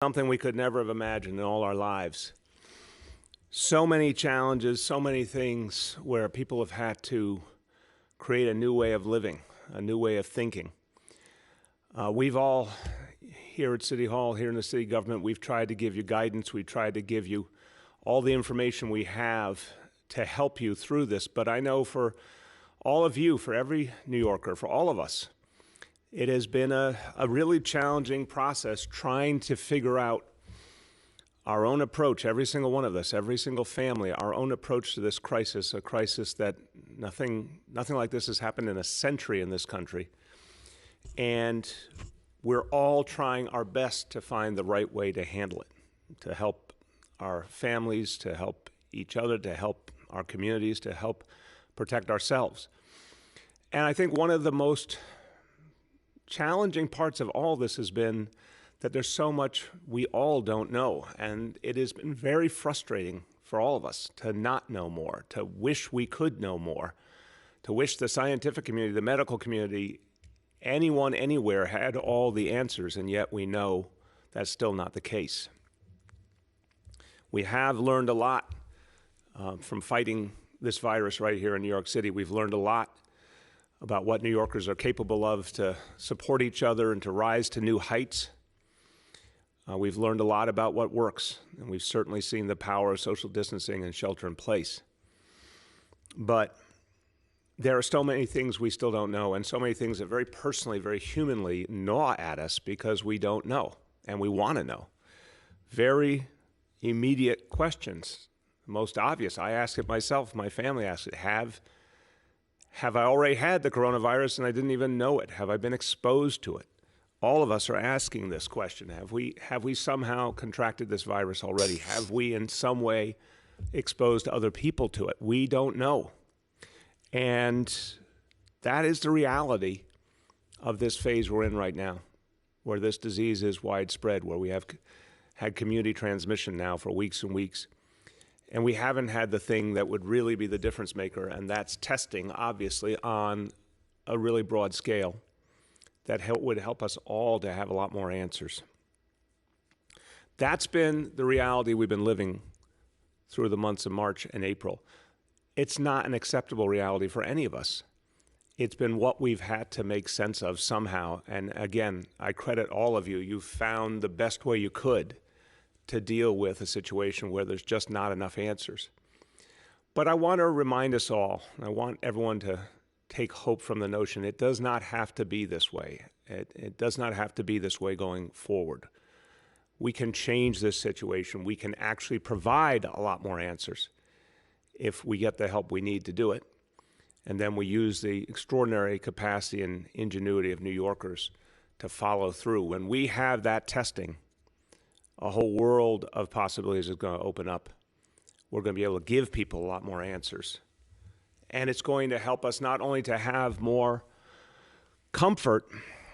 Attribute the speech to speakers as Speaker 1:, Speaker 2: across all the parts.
Speaker 1: something we could never have imagined in all our lives. So many challenges, so many things where people have had to create a new way of living, a new way of thinking. We've all, here at City Hall, here in the city government, we've tried to give you guidance. We've tried to give you all the information we have to help you through this. But I know for all of you, for every New Yorker, for all of us, it has been a really challenging process trying to figure out our own approach, every single one of us, every single family, our own approach to this crisis, a crisis that nothing like this has happened in a century in this country. And we're all trying our best to find the right way to handle it, to help our families, to help each other, to help our communities, to help protect ourselves. And I think one of the most challenging parts of all this has been that there's so much we all don't know. And it has been very frustrating for all of us to not know more, to wish we could know more, to wish the scientific community, the medical community, anyone, anywhere had all the answers, and yet we know that's still not the case. We have learned a lot from fighting this virus right here in New York City. We've learned a lot about what New Yorkers are capable of to support each other and to rise to new heights. We've learned a lot about what works, and we've certainly seen the power of social distancing and shelter in place. But there are so many things we still don't know, and so many things that very personally, very humanly gnaw at us because we don't know, and we want to know. Very immediate questions. Most obvious. I ask it myself, my family asks it. Have I already had the coronavirus and I didn't even know it? Have I been exposed to it? All of us are asking this question. Have we somehow contracted this virus already? Have we in some way exposed other people to it? We don't know. And that is the reality of this phase we're in right now, where this disease is widespread, where we have had community transmission now for weeks and weeks. And we haven't had the thing that would really be the difference maker, and that's testing, obviously, on a really broad scale that would help us all to have a lot more answers. That's been the reality we've been living through the months of March and April. It's not an acceptable reality for any of us. It's been what we've had to make sense of somehow. And again, I credit all of you. You've found the best way you could to deal with a situation where there's just not enough answers. But I want to remind us all, I want everyone to take hope from the notion it does not have to be this way. It does not have to be this way going forward. We can change this situation. We can actually provide a lot more answers if we get the help we need to do it. And then we use the extraordinary capacity and ingenuity of New Yorkers to follow through. When we have that testing, a whole world of possibilities is going to open up. We're going to be able to give people a lot more answers. And it's going to help us not only to have more comfort,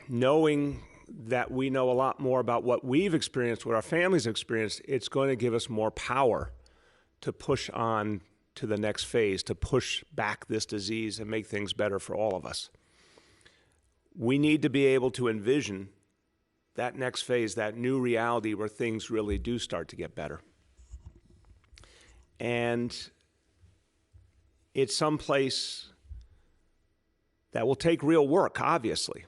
Speaker 1: knowing that we know a lot more about what we've experienced, what our families experienced, it's going to give us more power to push on to the next phase, to push back this disease and make things better for all of us. We need to be able to envision that next phase, that new reality where things really do start to get better. And it's someplace that will take real work, obviously.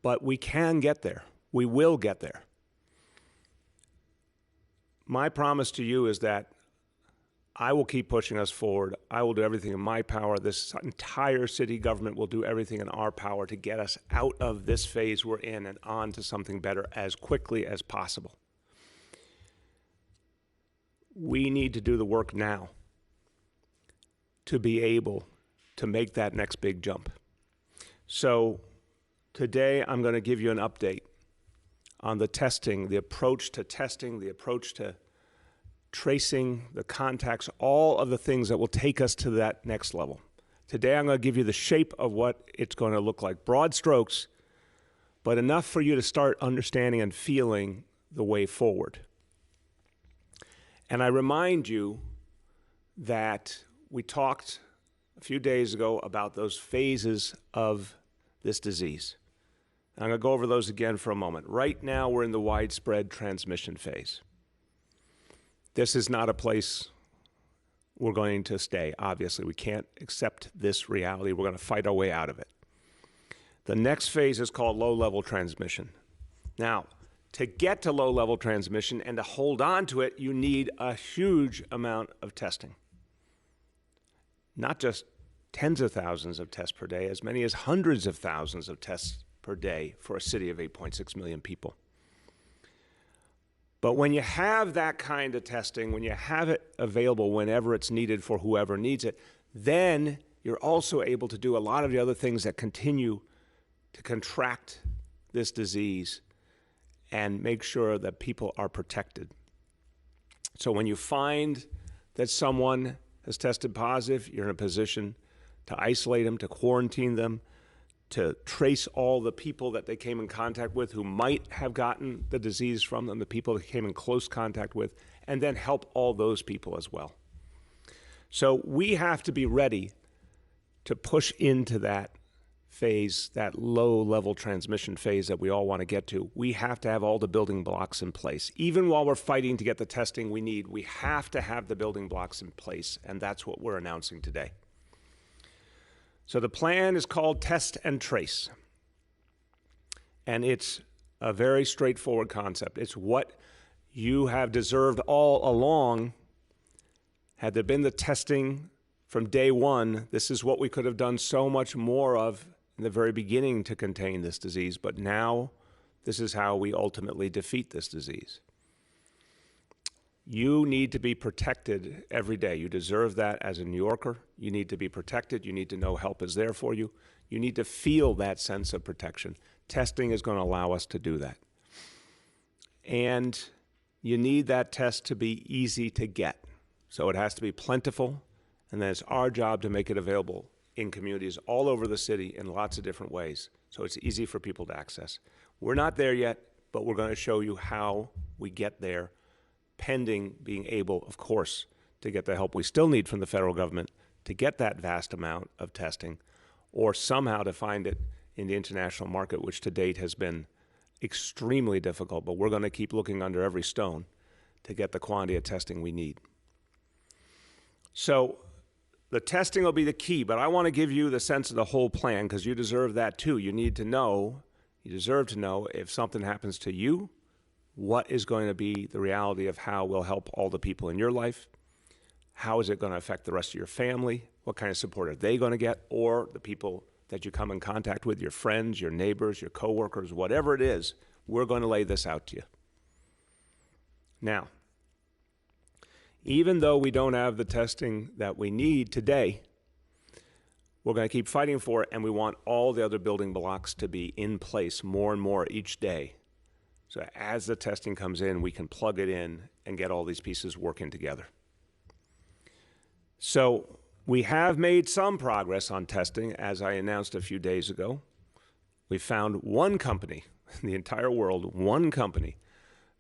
Speaker 1: But we can get there. We will get there. My promise to you is that I will keep pushing us forward. I will do everything in my power. This entire city government will do everything in our power to get us out of this phase we're in and on to something better as quickly as possible. We need to do the work now to be able to make that next big jump. So today I'm going to give you an update on the testing, the approach to testing, the approach to tracing, the contacts, all of the things that will take us to that next level. Today I'm going to give you the shape of what it's going to look like. Broad strokes, but enough for you to start understanding and feeling the way forward. And I remind you that we talked a few days ago about those phases of this disease. I'm going to go over those again for a moment. Right now, we're in the widespread transmission phase. This is not a place we're going to stay. Obviously, we can't accept this reality. We're going to fight our way out of it. The next phase is called low-level transmission. Now, to get to low-level transmission and to hold on to it, you need a huge amount of testing. Not just tens of thousands of tests per day, as many as hundreds of thousands of tests per day for a city of 8.6 million people. But when you have that kind of testing, when you have it available whenever it's needed for whoever needs it, then you're also able to do a lot of the other things that continue to contract this disease and make sure that people are protected. So when you find that someone has tested positive, you're in a position to isolate them, to quarantine them, to trace all the people that they came in contact with who might have gotten the disease from them, the people they came in close contact with, and then help all those people as well. So we have to be ready to push into that phase, that low-level transmission phase that we all want to get to. We have to have all the building blocks in place. Even while we're fighting to get the testing we need, we have to have the building blocks in place, and that's what we're announcing today. So the plan is called Test and Trace, and it's a very straightforward concept. It's what you have deserved all along. Had there been the testing from day one, this is what we could have done so much more of in the very beginning to contain this disease, but now this is how we ultimately defeat this disease. You need to be protected every day. You deserve that as a New Yorker. You need to be protected. You need to know help is there for you. You need to feel that sense of protection. Testing is going to allow us to do that. And you need that test to be easy to get. So it has to be plentiful, and then it's our job to make it available in communities all over the city in lots of different ways, so it's easy for people to access. We're not there yet, but we're going to show you how we get there, pending being able, of course, to get the help we still need from the federal government to get that vast amount of testing, or somehow to find it in the international market, which to date has been extremely difficult, but we're going to keep looking under every stone to get the quantity of testing we need. So the testing will be the key, but I want to give you the sense of the whole plan because you deserve that too. You need to know, you deserve to know if something happens to you, what is going to be the reality of how we'll help all the people in your life? How is it going to affect the rest of your family? What kind of support are they going to get? Or the people that you come in contact with, your friends, your neighbors, your coworkers, whatever it is, we're going to lay this out to you. Now, even though we don't have the testing that we need today, we're going to keep fighting for it, and we want all the other building blocks to be in place more and more each day. So as the testing comes in, we can plug it in and get all these pieces working together. So we have made some progress on testing, as I announced a few days ago. We found one company in the entire world, one company,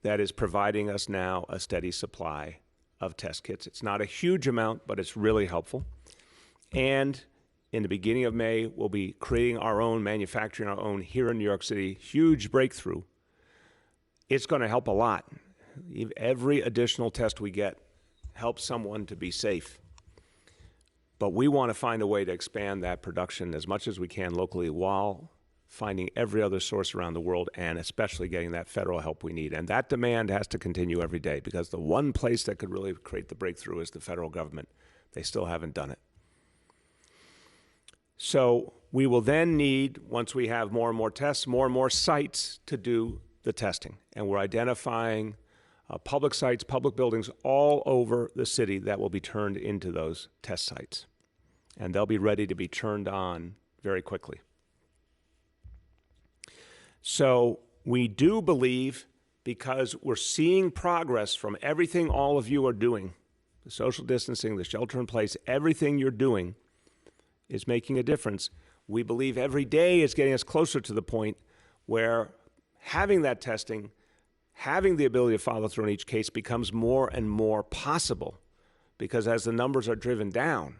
Speaker 1: that is providing us now a steady supply of test kits. It's not a huge amount, but it's really helpful. And in the beginning of May, we'll be creating our own, manufacturing our own here in New York City. Huge breakthrough. It's going to help a lot. Every additional test we get helps someone to be safe. But we want to find a way to expand that production as much as we can locally while finding every other source around the world, and especially getting that federal help we need. And that demand has to continue every day, because the one place that could really create the breakthrough is the federal government. They still haven't done it. So we will then need, once we have more and more tests, more and more sites to do the testing. And we're identifying public sites, public buildings all over the city that will be turned into those test sites. And they'll be ready to be turned on very quickly. So we do believe, because we're seeing progress from everything all of you are doing, the social distancing, the shelter in place, everything you're doing is making a difference. We believe every day is getting us closer to the point where having that testing, having the ability to follow through in each case becomes more and more possible, because as the numbers are driven down,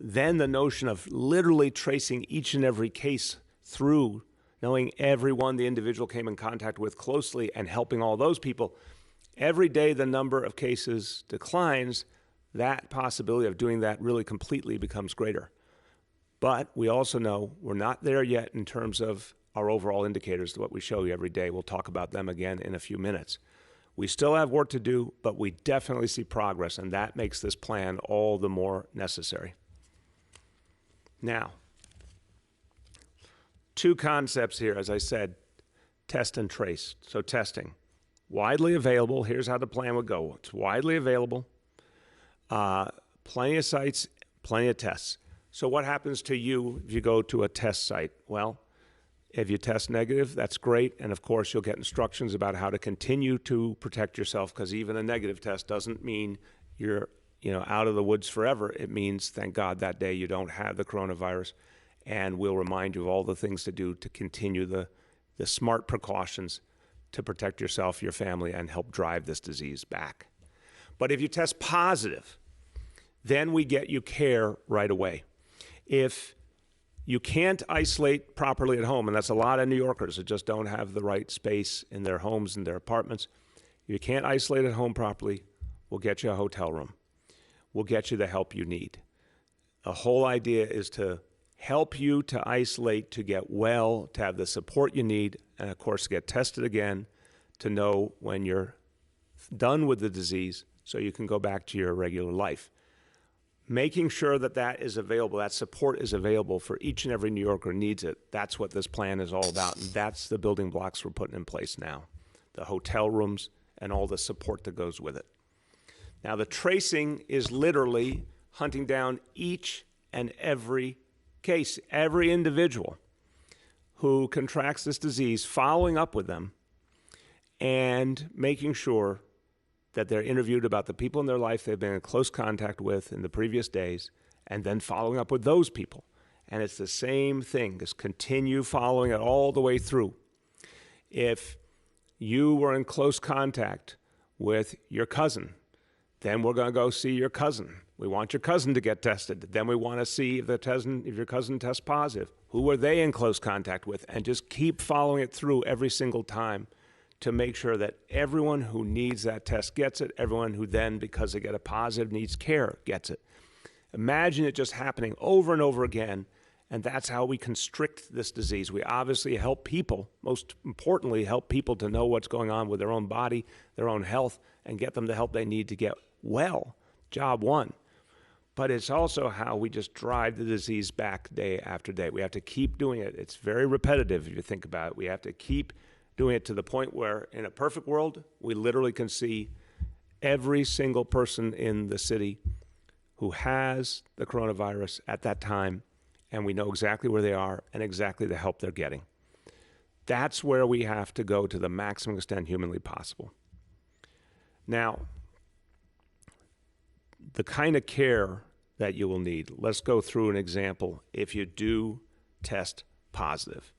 Speaker 1: then the notion of literally tracing each and every case through knowing everyone the individual came in contact with closely and helping all those people. Every day the number of cases declines, that possibility of doing that really completely becomes greater. But we also know we're not there yet in terms of our overall indicators, what we show you every day. We'll talk about them again in a few minutes. We still have work to do, but we definitely see progress, and that makes this plan all the more necessary. Now, two concepts here, as I said, test and trace. So testing, widely available. Here's how the plan would go. It's widely available, plenty of sites, plenty of tests. So what happens to you if you go to a test site? Well, if you test negative, that's great. And of course, you'll get instructions about how to continue to protect yourself, because even a negative test doesn't mean you're out of the woods forever. It means, thank God, that day you don't have the coronavirus. And we'll remind you of all the things to do to continue the smart precautions to protect yourself, your family, and help drive this disease back. But if you test positive, then we get you care right away. If you can't isolate properly at home, and that's a lot of New Yorkers that just don't have the right space in their homes and their apartments. If you can't isolate at home properly, we'll get you a hotel room. We'll get you the help you need. The whole idea is to help you to isolate, to get well, to have the support you need, and of course to get tested again to know when you're done with the disease so you can go back to your regular life. Making sure that that is available, that support is available for each and every New Yorker who needs it, that's what this plan is all about, and that's the building blocks we're putting in place now. The hotel rooms and all the support that goes with it. Now, the tracing is literally hunting down each and every case, every individual who contracts this disease, following up with them and making sure that they're interviewed about the people in their life they've been in close contact with in the previous days, and then following up with those people. And it's the same thing, just continue following it all the way through. If you were in close contact with your cousin, then we're going to go see your cousin. We want your cousin to get tested. Then we want to see if your cousin tests positive. Who were they in close contact with? And just keep following it through every single time to make sure that everyone who needs that test gets it, everyone who then, because they get a positive, needs care, gets it. Imagine it just happening over and over again, and that's how we constrict this disease. We obviously help people, most importantly, help people to know what's going on with their own body, their own health, and get them the help they need to get well. Job one. But it's also how we just drive the disease back day after day. We have to keep doing it. It's very repetitive if you think about it. We have to keep doing it to the point where, in a perfect world, we literally can see every single person in the city who has the coronavirus at that time, and we know exactly where they are and exactly the help they're getting. That's where we have to go to the maximum extent humanly possible. Now, the kind of care that you will need, let's go through an example if you do test positive.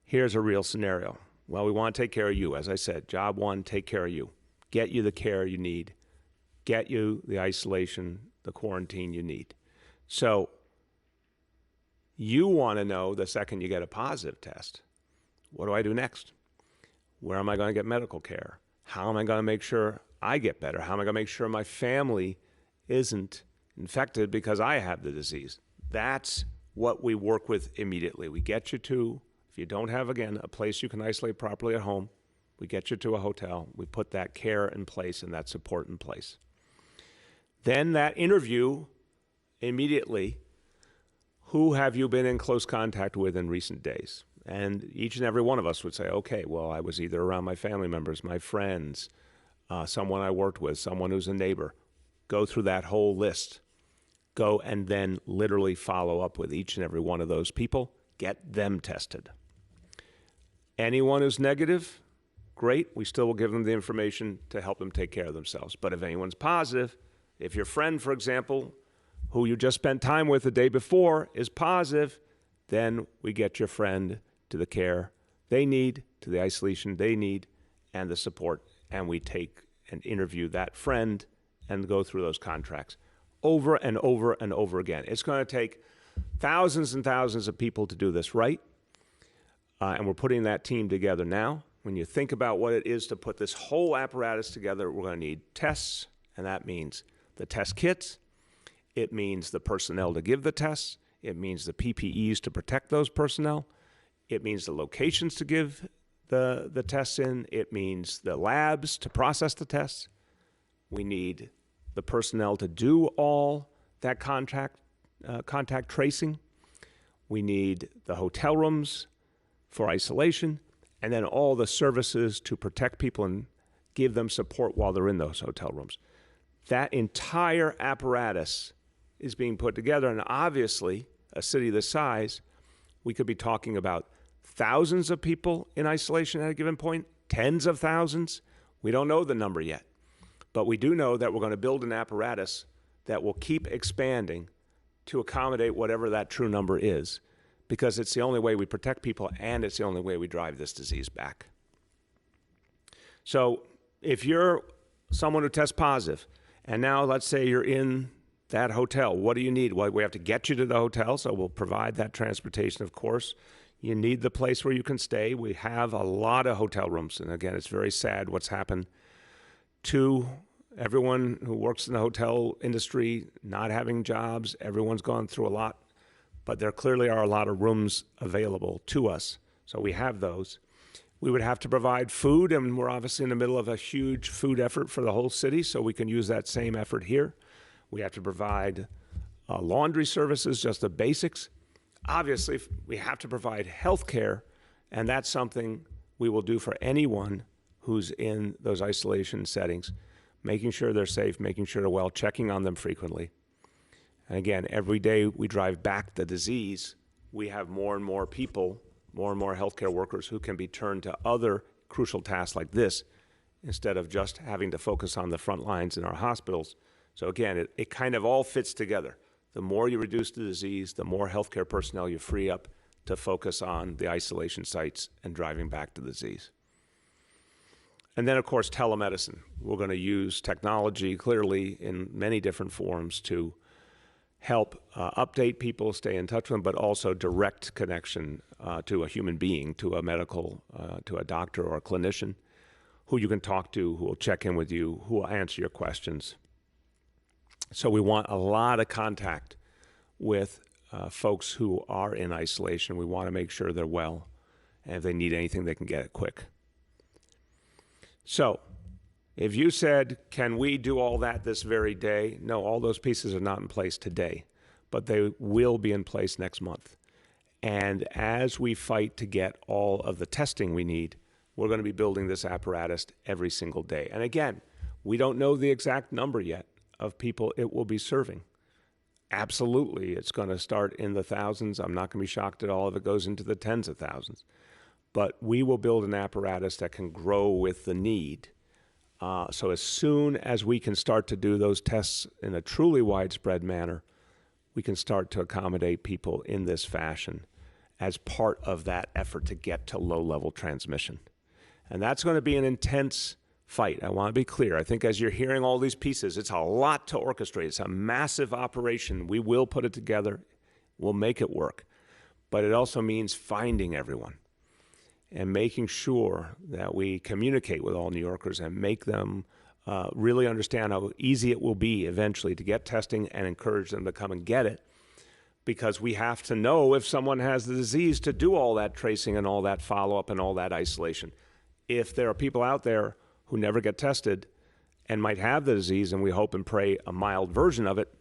Speaker 1: Here's a real scenario. Well, we want to take care of you. As I said, job one, take care of you. Get you the care you need. Get you the isolation, the quarantine you need. So you want to know the second you get a positive test, what do I do next? Where am I going to get medical care? How am I going to make sure I get better? How am I going to make sure my family isn't infected because I have the disease? That's what we work with immediately. We get you to, if you don't have, again, a place you can isolate properly at home, we get you to a hotel. We put that care in place and that support in place. Then that interview immediately, who have you been in close contact with in recent days? And each and every one of us would say, okay, well, I was either around my family members, my friends, someone I worked with, someone who's a neighbor. Go through that whole list. Go and then literally follow up with each and every one of those people. Get them tested. Anyone who's negative, great. We still will give them the information to help them take care of themselves. But if anyone's positive, if your friend, for example, who you just spent time with the day before is positive, then we get your friend to the care they need, to the isolation they need, and the support. And we take and interview that friend and go through those contracts over and over and over again. It's going to take thousands and thousands of people to do this right. and we're putting that team together now. When you think about what it is to put this whole apparatus together, we're going to need tests, and that means the test kits. It means the personnel to give the tests. It means the PPEs to protect those personnel. It means the locations to give the tests in. It means the labs to process the tests. We need the personnel to do all that contact tracing. We need the hotel rooms for isolation, and then all the services to protect people and give them support while they're in those hotel rooms. That entire apparatus is being put together, and obviously, a city this size, we could be talking about thousands of people in isolation at a given point, tens of thousands. We don't know the number yet, but we do know that we're going to build an apparatus that will keep expanding to accommodate whatever that true number is, because it's the only way we protect people and it's the only way we drive this disease back. So if you're someone who tests positive, and now let's say you're in that hotel, what do you need? Well, we have to get you to the hotel, so we'll provide that transportation, of course. You need the place where you can stay. We have a lot of hotel rooms, and again, it's very sad what's happened to everyone who works in the hotel industry, not having jobs. Everyone's gone through a lot, but there clearly are a lot of rooms available to us, so we have those. We would have to provide food, and we're obviously in the middle of a huge food effort for the whole city, so we can use that same effort here. We have to provide laundry services, just the basics. Obviously, we have to provide health care, and that's something we will do for anyone who's in those isolation settings, making sure they're safe, making sure they're well, checking on them frequently. And again, every day we drive back the disease, we have more and more people, more and more healthcare workers who can be turned to other crucial tasks like this instead of just having to focus on the front lines in our hospitals. So again, it kind of all fits together. The more you reduce the disease, the more healthcare personnel you free up to focus on the isolation sites and driving back the disease. And then, of course, telemedicine. We're going to use technology clearly in many different forms to help update people, stay in touch with them, but also direct connection to a human being, to a medical, to a doctor or a clinician who you can talk to, who will check in with you, who will answer your questions. So we want a lot of contact with folks who are in isolation. We want to make sure they're well, and if they need anything, they can get it quick. So if you said, can we do all that this very day? No, all those pieces are not in place today, but they will be in place next month. And as we fight to get all of the testing we need, we're going to be building this apparatus every single day. And again, we don't know the exact number yet of people it will be serving. Absolutely, it's going to start in the thousands. I'm not going to be shocked at all if it goes into the tens of thousands. But we will build an apparatus that can grow with the need. So as soon as we can start to do those tests in a truly widespread manner, we can start to accommodate people in this fashion as part of that effort to get to low-level transmission. And that's going to be an intense fight. I want to be clear. I think as you're hearing all these pieces, it's a lot to orchestrate. It's a massive operation. We will put it together. We'll make it work. But it also means finding everyone and making sure that we communicate with all New Yorkers and make them really understand how easy it will be eventually to get testing and encourage them to come and get it, because we have to know if someone has the disease to do all that tracing and all that follow-up and all that isolation. If there are people out there who never get tested and might have the disease, and we hope and pray a mild version of it,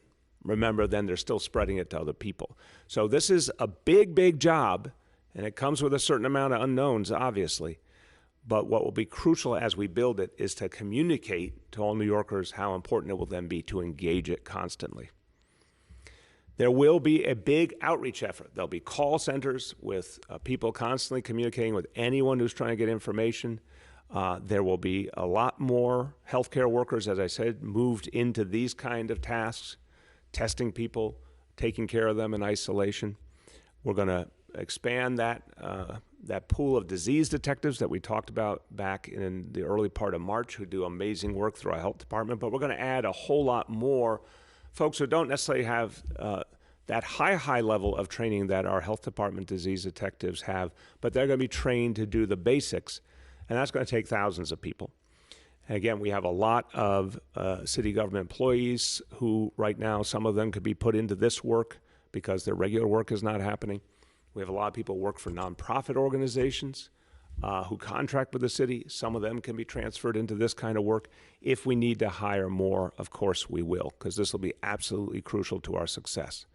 Speaker 1: remember, then they're still spreading it to other people. So this is a big, big job, and it comes with a certain amount of unknowns, obviously. But what will be crucial as we build it is to communicate to all New Yorkers how important it will then be to engage it constantly. There will be a big outreach effort. There'll be call centers with people constantly communicating with anyone who's trying to get information. There will be a lot more healthcare workers, as I said, moved into these kind of tasks, testing people, taking care of them in isolation. We're going to expand that pool of disease detectives that we talked about back in the early part of March, who do amazing work through our health department. But we're going to add a whole lot more folks who don't necessarily have that high level of training that our health department disease detectives have, but they're going to be trained to do the basics, and that's going to take thousands of people. And again, we have a lot of city government employees who right now, some of them could be put into this work because their regular work is not happening. We have a lot of people who work for nonprofit organizations who contract with the city. Some of them can be transferred into this kind of work. If we need to hire more, of course we will, because this will be absolutely crucial to our success.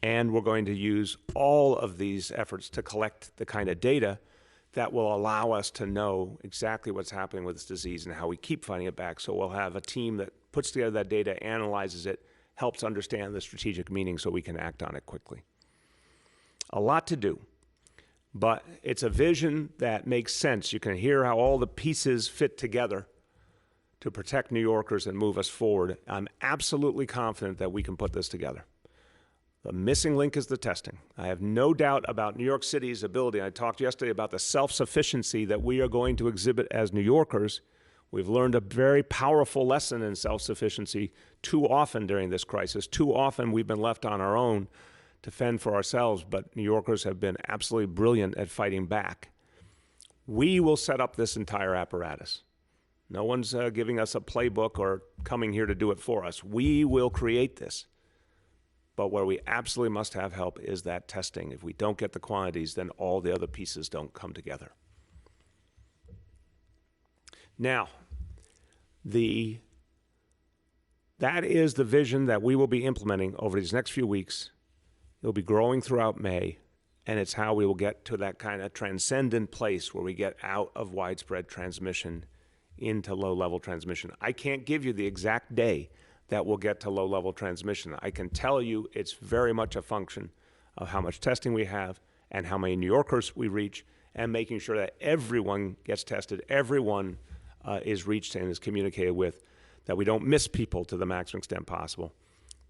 Speaker 1: And we're going to use all of these efforts to collect the kind of data that will allow us to know exactly what's happening with this disease and how we keep fighting it back. So we'll have a team that puts together that data, analyzes it, helps understand the strategic meaning so we can act on it quickly. A lot to do, but it's a vision that makes sense. You can hear how all the pieces fit together to protect New Yorkers and move us forward. I'm absolutely confident that we can put this together. The missing link is the testing. I have no doubt about New York City's ability. I talked yesterday about the self-sufficiency that we are going to exhibit as New Yorkers. We've learned a very powerful lesson in self-sufficiency too often during this crisis. Too often we've been left on our own to fend for ourselves, but New Yorkers have been absolutely brilliant at fighting back. We will set up this entire apparatus. No one's giving us a playbook or coming here to do it for us. We will create this. But where we absolutely must have help is that testing. If we don't get the quantities, then all the other pieces don't come together. Now, that is the vision that we will be implementing over these next few weeks. It'll be growing throughout May, and it's how we will get to that kind of transcendent place where we get out of widespread transmission into low-level transmission. I can't give you the exact day that will get to low-level transmission. I can tell you it's very much a function of how much testing we have and how many New Yorkers we reach, and making sure that everyone gets tested, everyone is reached and is communicated with, that we don't miss people to the maximum extent possible.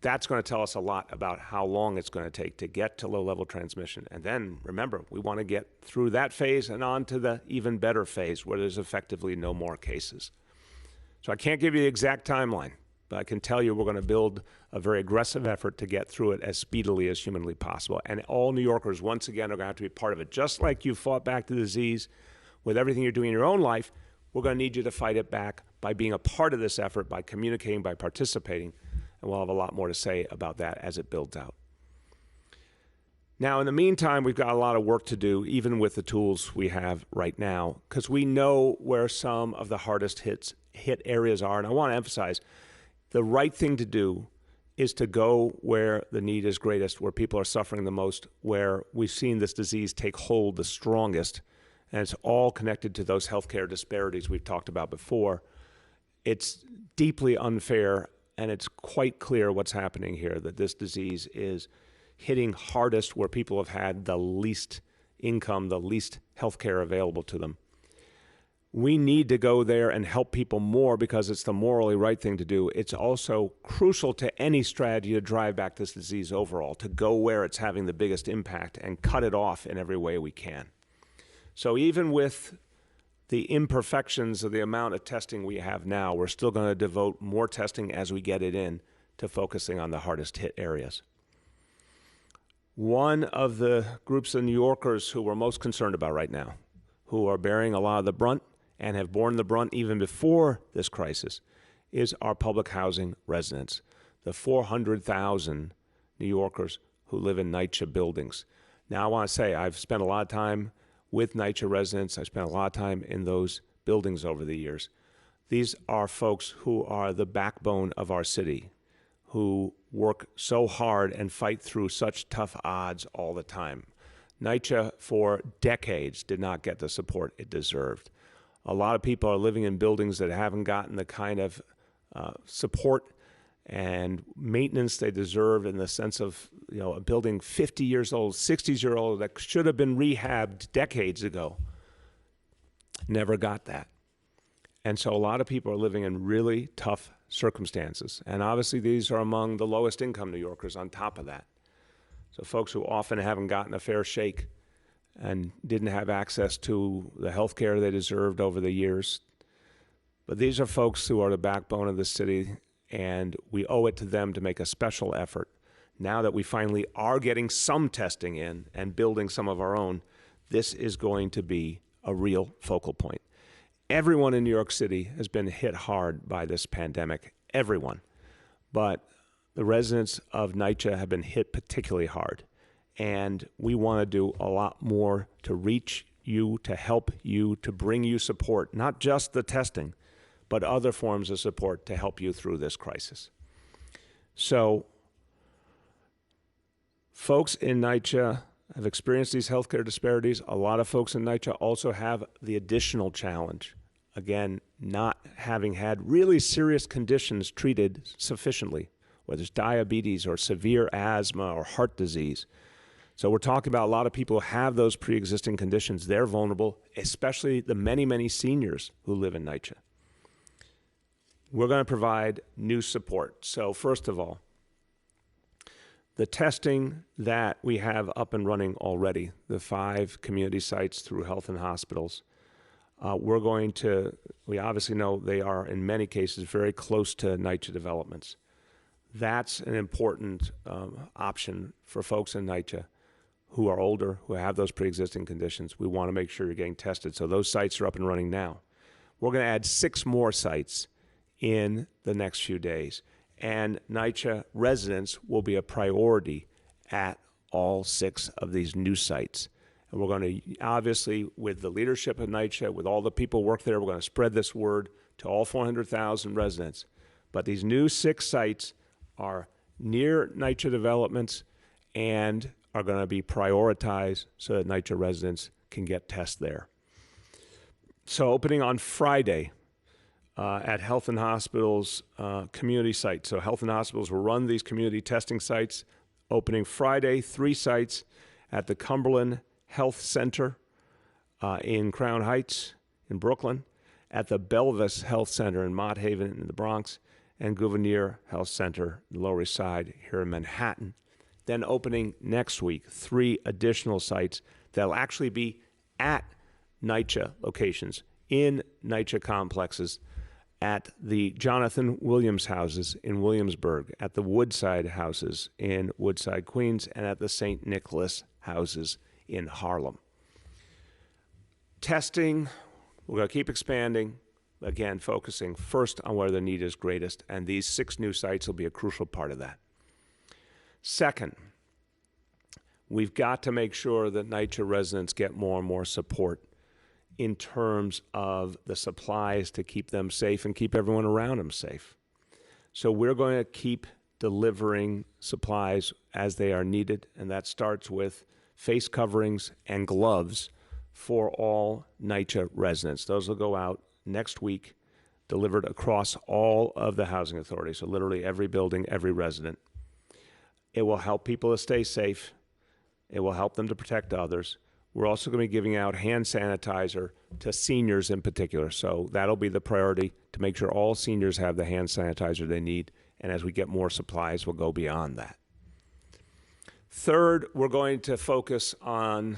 Speaker 1: That's going to tell us a lot about how long it's going to take to get to low-level transmission. And then, remember, we want to get through that phase and on to the even better phase where there's effectively no more cases. So I can't give you the exact timeline, but I can tell you we're going to build a very aggressive effort to get through it as speedily as humanly possible. And all New Yorkers, once again, are going to have to be part of it. Just like you fought back the disease with everything you're doing in your own life, we're going to need you to fight it back by being a part of this effort, by communicating, by participating. And we'll have a lot more to say about that as it builds out. Now, in the meantime, we've got a lot of work to do, even with the tools we have right now, because we know where some of the hardest hit areas are. And I want to emphasize, the right thing to do is to go where the need is greatest, where people are suffering the most, where we've seen this disease take hold the strongest. And it's all connected to those healthcare disparities we've talked about before. It's deeply unfair. And it's quite clear what's happening here, that this disease is hitting hardest where people have had the least income, the least health care available to them. We need to go there and help people more because it's the morally right thing to do. It's also crucial to any strategy to drive back this disease overall, to go where it's having the biggest impact and cut it off in every way we can. So even with the imperfections of the amount of testing we have now, we're still going to devote more testing as we get it in to focusing on the hardest hit areas. One of the groups of New Yorkers who we're most concerned about right now, who are bearing a lot of the brunt and have borne the brunt even before this crisis, is our public housing residents, the 400,000 New Yorkers who live in NYCHA buildings. Now, I want to say I've spent a lot of time with NYCHA residents. I spent a lot of time in those buildings over the years. These are folks who are the backbone of our city, who work so hard and fight through such tough odds all the time. NYCHA for decades did not get the support it deserved. A lot of people are living in buildings that haven't gotten the kind of support and maintenance they deserve, in the sense of, a building 50 years old, 60-year-old that should have been rehabbed decades ago. Never got that. And so a lot of people are living in really tough circumstances. And obviously these are among the lowest income New Yorkers on top of that. So folks who often haven't gotten a fair shake and didn't have access to the health care they deserved over the years. But these are folks who are the backbone of the city, and we owe it to them to make a special effort now that we finally are getting some testing in and building some of our own, this is going to be a real focal point. Everyone in New York City has been hit hard by this pandemic, everyone. But the residents of NYCHA have been hit particularly hard. And we want to do a lot more to reach you, to help you, to bring you support, not just the testing, but other forms of support to help you through this crisis. So, folks in NYCHA have experienced these healthcare disparities. A lot of folks in NYCHA also have the additional challenge, again, not having had really serious conditions treated sufficiently, whether it's diabetes or severe asthma or heart disease. So we're talking about a lot of people who have those pre-existing conditions. They're vulnerable, especially the many, many seniors who live in NYCHA. We're going to provide new support. So first of all, the testing that we have up and running already, the 5 community sites through health and hospitals, we obviously know they are in many cases very close to NYCHA developments. That's an important option for folks in NYCHA who are older, who have those pre-existing conditions. We want to make sure you're getting tested. So those sites are up and running now. We're going to add 6 more sites in the next few days. And NYCHA residents will be a priority at all 6 of these new sites. And we're going to, obviously, with the leadership of NYCHA, with all the people who work there, we're going to spread this word to all 400,000 residents. But these new 6 sites are near NYCHA developments and are going to be prioritized so that NYCHA residents can get tests there. So opening on Friday at Health and Hospitals community sites. So Health and Hospitals will run these community testing sites. Opening Friday, 3 sites at the Cumberland Health Center in Crown Heights in Brooklyn, at the Belvis Health Center in Mott Haven in the Bronx, and Gouverneur Health Center, the Lower East Side here in Manhattan. Then opening next week, 3 additional sites that'll actually be at NYCHA locations, in NYCHA complexes, at the Jonathan Williams houses in Williamsburg, at the Woodside houses in Woodside, Queens, and at the St. Nicholas houses in Harlem. Testing, we're going to keep expanding, again, focusing first on where the need is greatest, and these 6 new sites will be a crucial part of that. Second, we've got to make sure that NYCHA residents get more and more support in terms of the supplies to keep them safe and keep everyone around them safe. So we're going to keep delivering supplies as they are needed, and that starts with face coverings and gloves for all NYCHA residents. Those will go out next week, delivered across all of the housing authorities, so literally every building, every resident. It will help people to stay safe. It will help them to protect others. We're also going to be giving out hand sanitizer to seniors in particular. So that'll be the priority, to make sure all seniors have the hand sanitizer they need. And as we get more supplies, we'll go beyond that. Third, we're going to focus on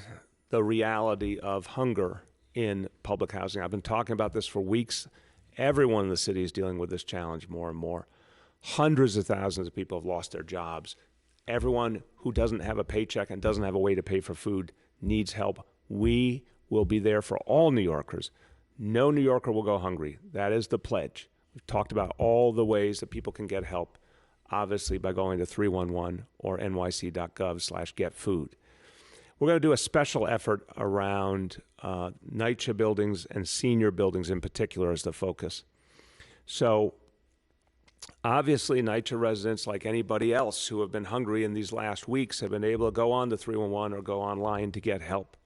Speaker 1: the reality of hunger in public housing. I've been talking about this for weeks. Everyone in the city is dealing with this challenge more and more. Hundreds of thousands of people have lost their jobs. Everyone who doesn't have a paycheck and doesn't have a way to pay for food needs help. We will be there for all New Yorkers. No New Yorker will go hungry. That is the pledge. We've talked about all the ways that people can get help, obviously by going to 311 or nyc.gov/getfood. We're going to do a special effort around NYCHA buildings and senior buildings in particular as the focus. So obviously, NYCHA residents, like anybody else who have been hungry in these last weeks, have been able to go on to 311 or go online to get help.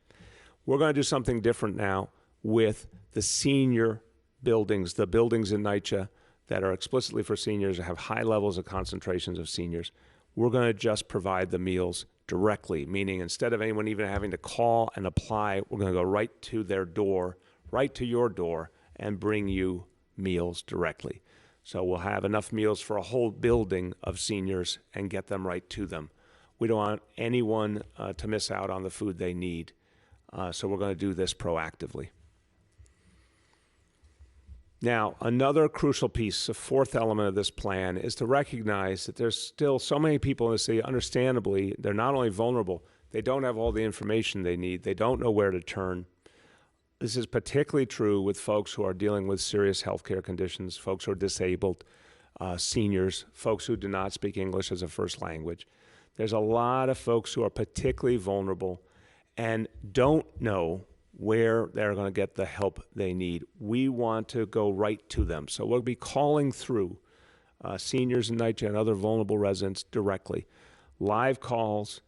Speaker 1: We're going to do something different now with the senior buildings, the buildings in NYCHA that are explicitly for seniors, have high levels of concentrations of seniors. We're going to just provide the meals directly, meaning instead of anyone even having to call and apply, we're going to go right to their door, right to your door, and bring you meals directly. So we'll have enough meals for a whole building of seniors and get them right to them. We don't want anyone to miss out on the food they need. So we're going to do this proactively. Now, another crucial piece, a fourth element of this plan, is to recognize that there's still so many people in the city, understandably, they're not only vulnerable, they don't have all the information they need, they don't know where to turn. This is particularly true with folks who are dealing with serious healthcare conditions, folks who are disabled, seniors, folks who do not speak English as a first language. There's a lot of folks who are particularly vulnerable and don't know where they're going to get the help they need. We want to go right to them. So we'll be calling through seniors in NYCHA and other vulnerable residents directly. Live calls,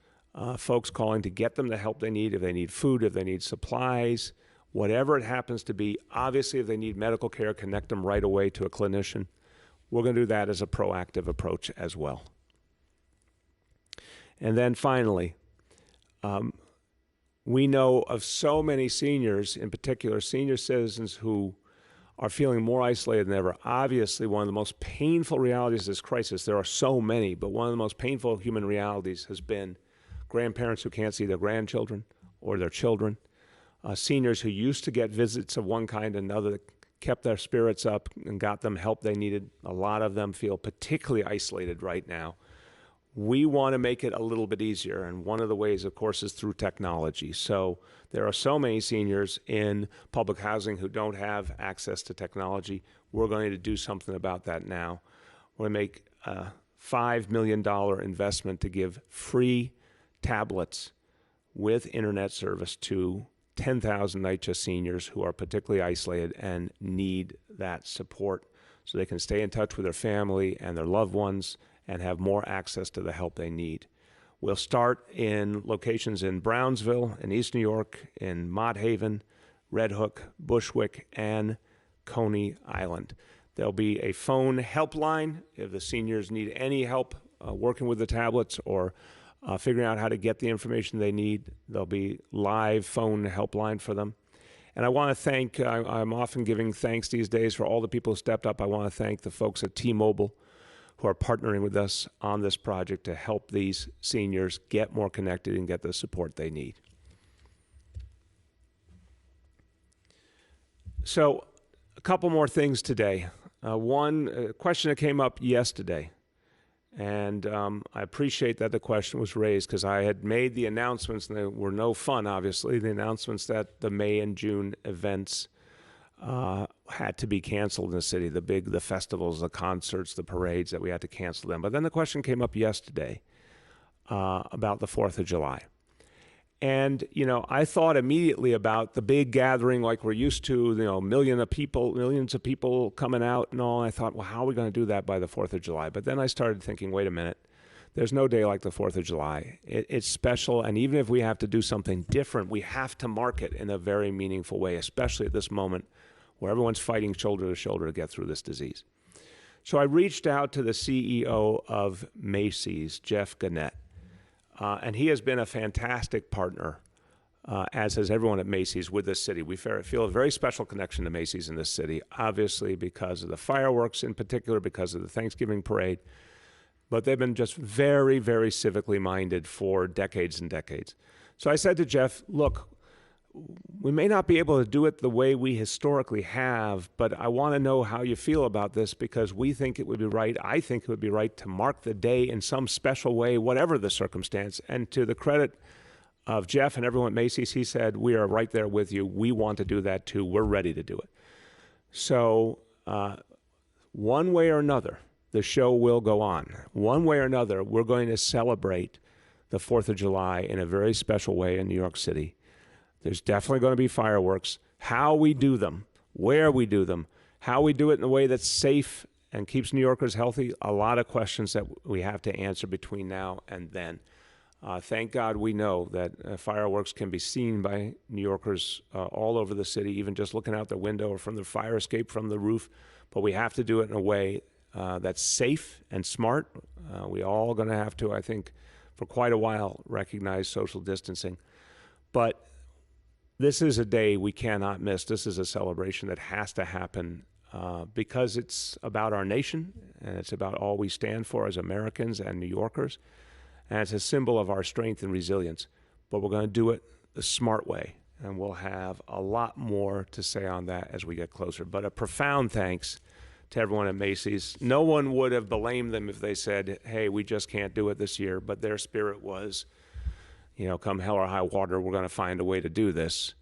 Speaker 1: folks calling to get them the help they need, if they need food, if they need supplies, whatever it happens to be. Obviously, if they need medical care, connect them right away to a clinician. We're going to do that as a proactive approach as well. And then finally, we know of so many seniors, in particular senior citizens, who are feeling more isolated than ever. Obviously, one of the most painful realities of this crisis, there are so many, but one of the most painful human realities has been grandparents who can't see their grandchildren or their children, seniors who used to get visits of one kind or another that kept their spirits up and got them help they needed. A lot of them feel particularly isolated right now. We want to make it a little bit easier, and one of the ways, of course, is through technology. So there are so many seniors in public housing who don't have access to technology. We're going to do something about that now. We're going to make a $5 million investment to give free tablets with internet service to 10,000 NYCHA seniors who are particularly isolated and need that support so they can stay in touch with their family and their loved ones and have more access to the help they need. We'll start in locations in Brownsville, in East New York, in Mott Haven, Red Hook, Bushwick, and Coney Island. There'll be a phone helpline if the seniors need any help working with the tablets or figuring out how to get the information they need. There'll be live phone helpline for them. And I want to thank, I'm often giving thanks these days for all the people who stepped up. I want to thank the folks at T-Mobile who are partnering with us on this project to help these seniors get more connected and get the support they need. So a couple more things today. One question that came up yesterday, and I appreciate that the question was raised because I had made the announcements, and they were no fun, obviously, the announcements that the May and June events had to be canceled in the city, the festivals, the concerts, the parades, that we had to cancel them. But then the question came up yesterday about the 4th of July. And, you know, I thought immediately about the big gathering like we're used to, you know, millions of people coming out and all. And I thought, well, how are we going to do that by the 4th of July? But then I started thinking, wait a minute, there's no day like the 4th of July. It's special, and even if we have to do something different, we have to mark it in a very meaningful way, especially at this moment where everyone's fighting shoulder to shoulder to get through this disease. So I reached out to the CEO of Macy's, Jeff Gannett, and he has been a fantastic partner, as has everyone at Macy's, with this city. We feel a very special connection to Macy's in this city, obviously because of the fireworks in particular, because of the Thanksgiving parade, but they've been just very, very civically minded for decades and decades. So I said to Jeff, look, we may not be able to do it the way we historically have, but I want to know how you feel about this because we think it would be right. I think it would be right to mark the day in some special way, whatever the circumstance. And to the credit of Jeff and everyone at Macy's, he said, we are right there with you. We want to do that too. We're ready to do it. So one way or another, the show will go on. One way or another, we're going to celebrate the 4th of July in a very special way in New York City. There's definitely going to be fireworks. How we do them, where we do them, how we do it in a way that's safe and keeps New Yorkers healthy, a lot of questions that we have to answer between now and then. Thank God we know that fireworks can be seen by New Yorkers all over the city, even just looking out the window or from the fire escape from the roof. But we have to do it in a way that's safe and smart. We all going to have to, I think, for quite a while, recognize social distancing. But this is a day we cannot miss. This is a celebration that has to happen because it's about our nation and it's about all we stand for as Americans and New Yorkers. And it's a symbol of our strength and resilience. But we're going to do it the smart way. And we'll have a lot more to say on that as we get closer. But a profound thanks to everyone at Macy's. No one would have blamed them if they said, hey, we just can't do it this year. But their spirit was, you know, come hell or high water, we're going to find a way to do this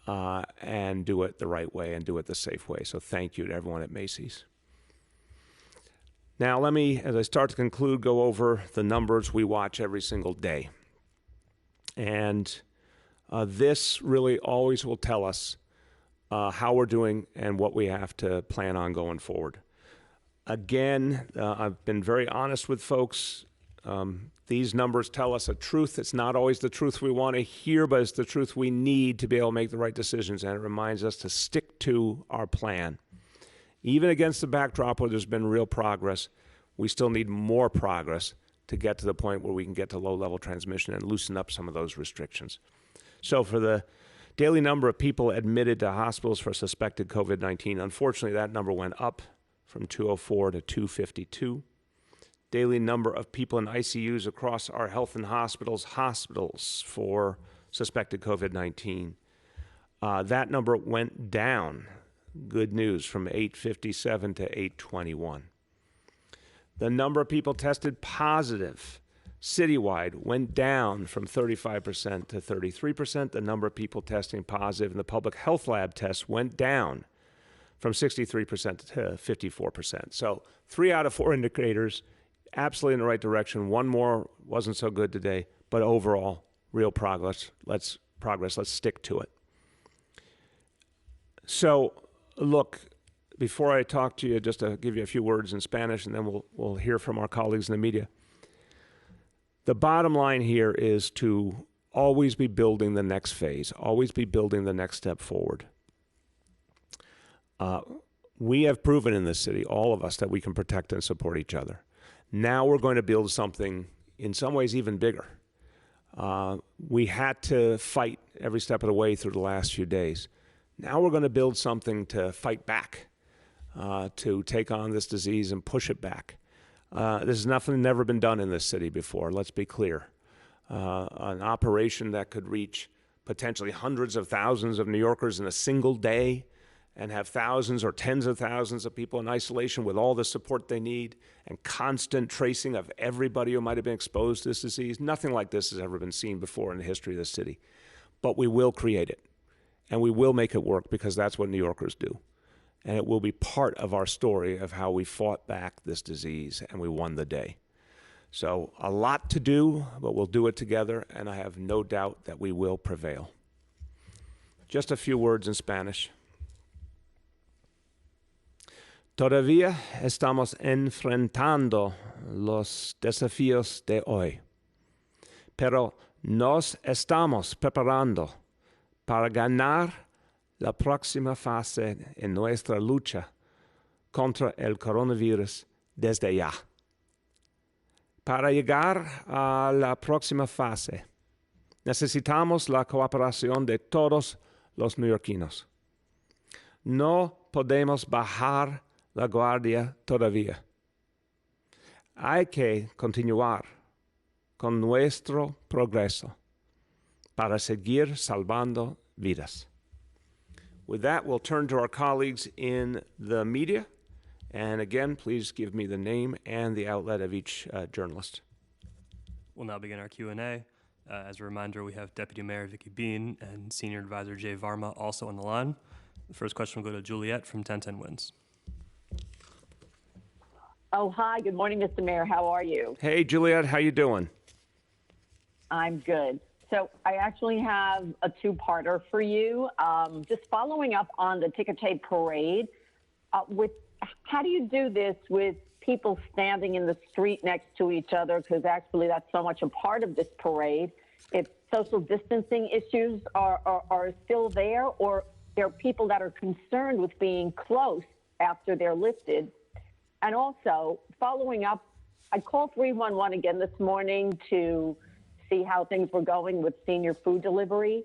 Speaker 1: and do it the right way and do it the safe way. So thank you to everyone at Macy's. Now, let me, as I start to conclude, go over the numbers we watch every single day. And this really always will tell us how we're doing and what we have to plan on going forward. Again, I've been very honest with folks. These numbers tell us a truth. It's not always the truth we want to hear, but it's the truth we need to be able to make the right decisions. And it reminds us to stick to our plan. Even against the backdrop where there's been real progress, we still need more progress to get to the point where we can get to low-level transmission and loosen up some of those restrictions. So for the daily number of people admitted to hospitals for suspected COVID-19, unfortunately, that number went up from 204 to 252. Daily number of people in ICUs across our health and hospitals for suspected COVID-19. That number went down. Good news, from 857 to 821. The number of people tested positive citywide went down from 35% to 33%. The number of people testing positive in the public health lab tests went down from 63% to 54%. So 3 out of 4 indicators absolutely in the right direction. One more wasn't so good today, but overall, real progress. Let's stick to it. So, look, before I talk to you, just to give you a few words in Spanish, and then we'll hear from our colleagues in the media. The bottom line here is to always be building the next phase, always be building the next step forward. We have proven in this city, all of us, that we can protect and support each other. Now we're going to build something in some ways even bigger. We had to fight every step of the way through the last few days. Now we're going to build something to fight back, to take on this disease and push it back. This is nothing never been done in this city before, let's be clear. An operation that could reach potentially hundreds of thousands of New Yorkers in a single day and have thousands or tens of thousands of people in isolation with all the support they need and constant tracing of everybody who might have been exposed to this disease. Nothing like this has ever been seen before in the history of the city. But we will create it, and we will make it work because that's what New Yorkers do. And it will be part of our story of how we fought back this disease and we won the day. So a lot to do, but we'll do it together, and I have no doubt that we will prevail. Just a few words in Spanish. Todavía estamos enfrentando los desafíos de hoy, pero nos estamos preparando para ganar la próxima fase en nuestra lucha contra el coronavirus desde ya. Para llegar a la próxima fase, necesitamos la cooperación de todos los neoyorquinos. No podemos bajar la guardia todavía. Hay que continuar con nuestro progreso para seguir salvando vidas. With that, we'll turn to our colleagues in the media. And again, please give me the name and the outlet of each journalist.
Speaker 2: We'll now begin our Q&A. As a reminder, we have Deputy Mayor Vicky Bean and Senior Advisor Jay Varma also on the line. The first question will go to Juliet from 1010 Wins.
Speaker 3: Oh, hi. Good morning, Mr. Mayor. How are you?
Speaker 1: Hey, Juliet. How you doing?
Speaker 3: I'm good. So I actually have a two-parter for you. Just following up on the ticker tape parade, how do you do this with people standing in the street next to each other? Because actually that's so much a part of this parade. If social distancing issues are still there, or there are people that are concerned with being close after they're lifted. And also, following up, I called 311 again this morning to see how things were going with senior food delivery.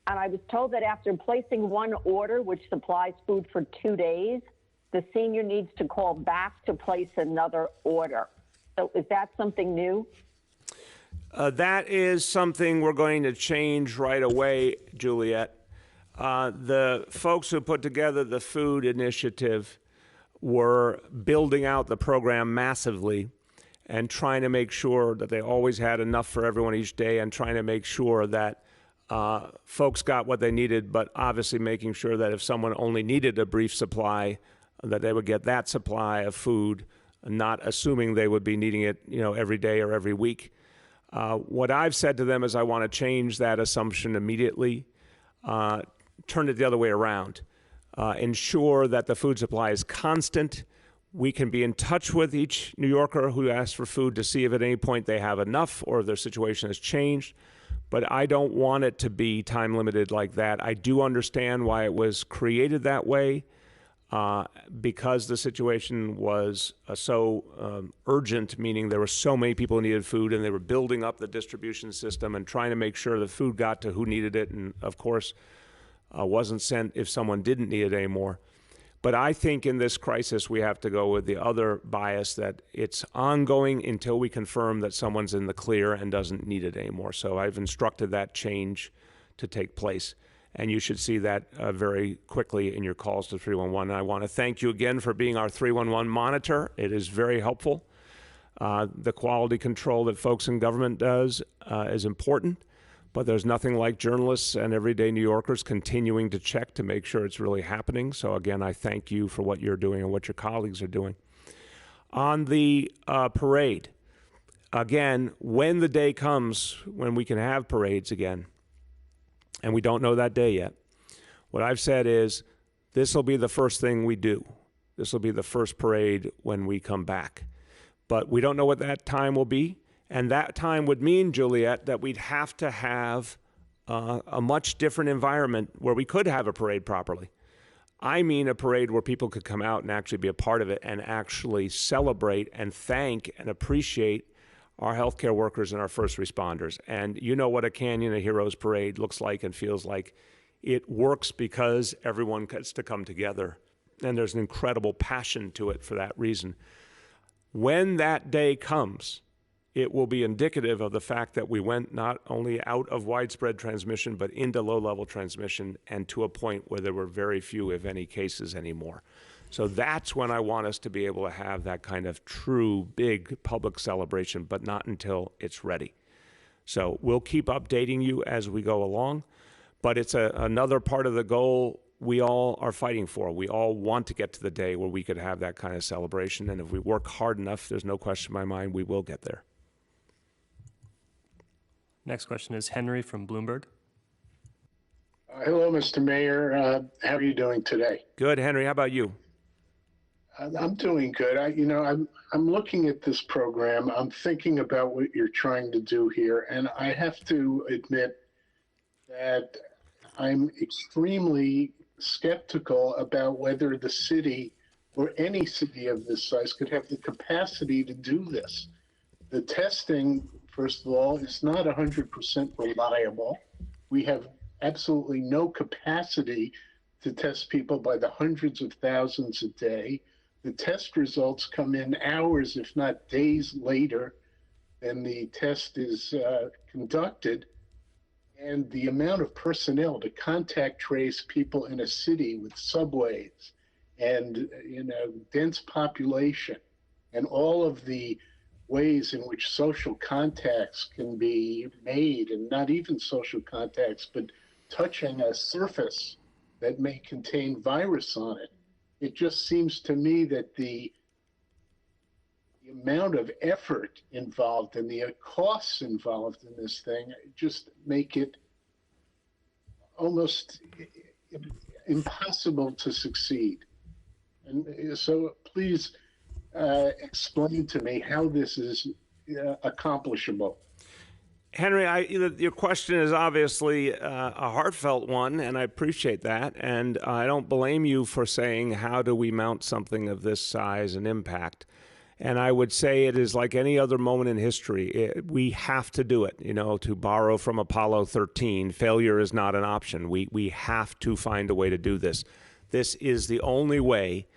Speaker 3: And I was told that after placing one order, which supplies food for 2 days, the senior needs to call back to place another order. So is that something new?
Speaker 1: That is something we're going to change right away, Juliet. The folks who put together the food initiative were building out the program massively and trying to make sure that they always had enough for everyone each day, and trying to make sure that folks got what they needed, but obviously making sure that if someone only needed a brief supply, that they would get that supply of food, not assuming they would be needing it, every day or every week. What I've said to them is I want to change that assumption immediately, turn it the other way around, ensure that the food supply is constant. We can be in touch with each New Yorker who asks for food to see if at any point they have enough or if their situation has changed. But I don't want it to be time limited like that. I do understand why it was created that way, because the situation was so urgent, meaning there were so many people who needed food, and they were building up the distribution system and trying to make sure the food got to who needed it, and of course wasn't sent if someone didn't need it anymore. But I think in this crisis, we have to go with the other bias that it's ongoing until we confirm that someone's in the clear and doesn't need it anymore. So I've instructed that change to take place. And you should see that very quickly in your calls to 311. And I want to thank you again for being our 311 monitor. It is very helpful. The quality control that folks in government does is important. But there's nothing like journalists and everyday New Yorkers continuing to check to make sure it's really happening. So again, I thank you for what you're doing and what your colleagues are doing. On the parade, again, when the day comes when we can have parades again, and we don't know that day yet, what I've said is this will be the first thing we do. This will be the first parade when we come back. But we don't know what that time will be. And that time would mean, Juliet, that we'd have to have a much different environment where we could have a parade properly. I mean a parade where people could come out and actually be a part of it and actually celebrate and thank and appreciate our healthcare workers and our first responders. And you know what a Canyon of Heroes parade looks like and feels like. It works because everyone gets to come together, and there's an incredible passion to it for that reason. When that day comes, it will be indicative of the fact that we went not only out of widespread transmission, but into low-level transmission, and to a point where there were very few, if any, cases anymore. So that's when I want us to be able to have that kind of true, big public celebration, but not until it's ready. So we'll keep updating you as we go along, but it's another part of the goal we all are fighting for. We all want to get to the day where we could have that kind of celebration, and if we work hard enough, there's no question in my mind we will get there.
Speaker 2: Next question is Henry from Bloomberg.
Speaker 4: Hello, Mr. Mayor. How are you doing today?
Speaker 1: Good, Henry. How about you?
Speaker 4: I'm doing good. I'm looking at this program. I'm thinking about what you're trying to do here, and I have to admit that I'm extremely skeptical about whether the city or any city of this size could have the capacity to do this. The testing, first of all, is not 100% reliable. We have absolutely no capacity to test people by the hundreds of thousands a day. The test results come in hours, if not days later than the test is conducted. And the amount of personnel to contact trace people in a city with subways and dense population, and all of the ways in which social contacts can be made, and not even social contacts, but touching a surface that may contain virus on it. It just seems to me that the amount of effort involved and the costs involved in this thing just make it almost impossible to succeed. And so please explain to me how this is accomplishable.
Speaker 1: Henry, your question is obviously a heartfelt one, and I appreciate that. And I don't blame you for saying, how do we mount something of this size and impact? And I would say it is like any other moment in history. We have to do it. To borrow from Apollo 13, failure is not an option. We have to find a way to do this. This is the only way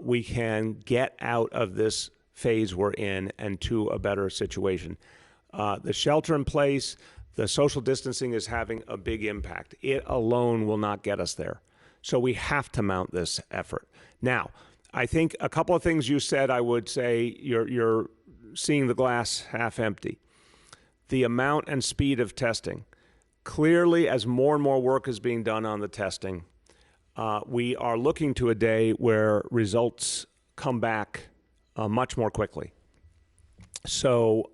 Speaker 1: we can get out of this phase we're in and to a better situation. The shelter in place, The social distancing is having a big impact. It alone will not get us there. So we have to mount this effort. Now, I think a couple of things you said, I would say you're seeing the glass half empty. The amount and speed of testing. Clearly, as more and more work is being done on the testing, we are looking to a day where results come back much more quickly. So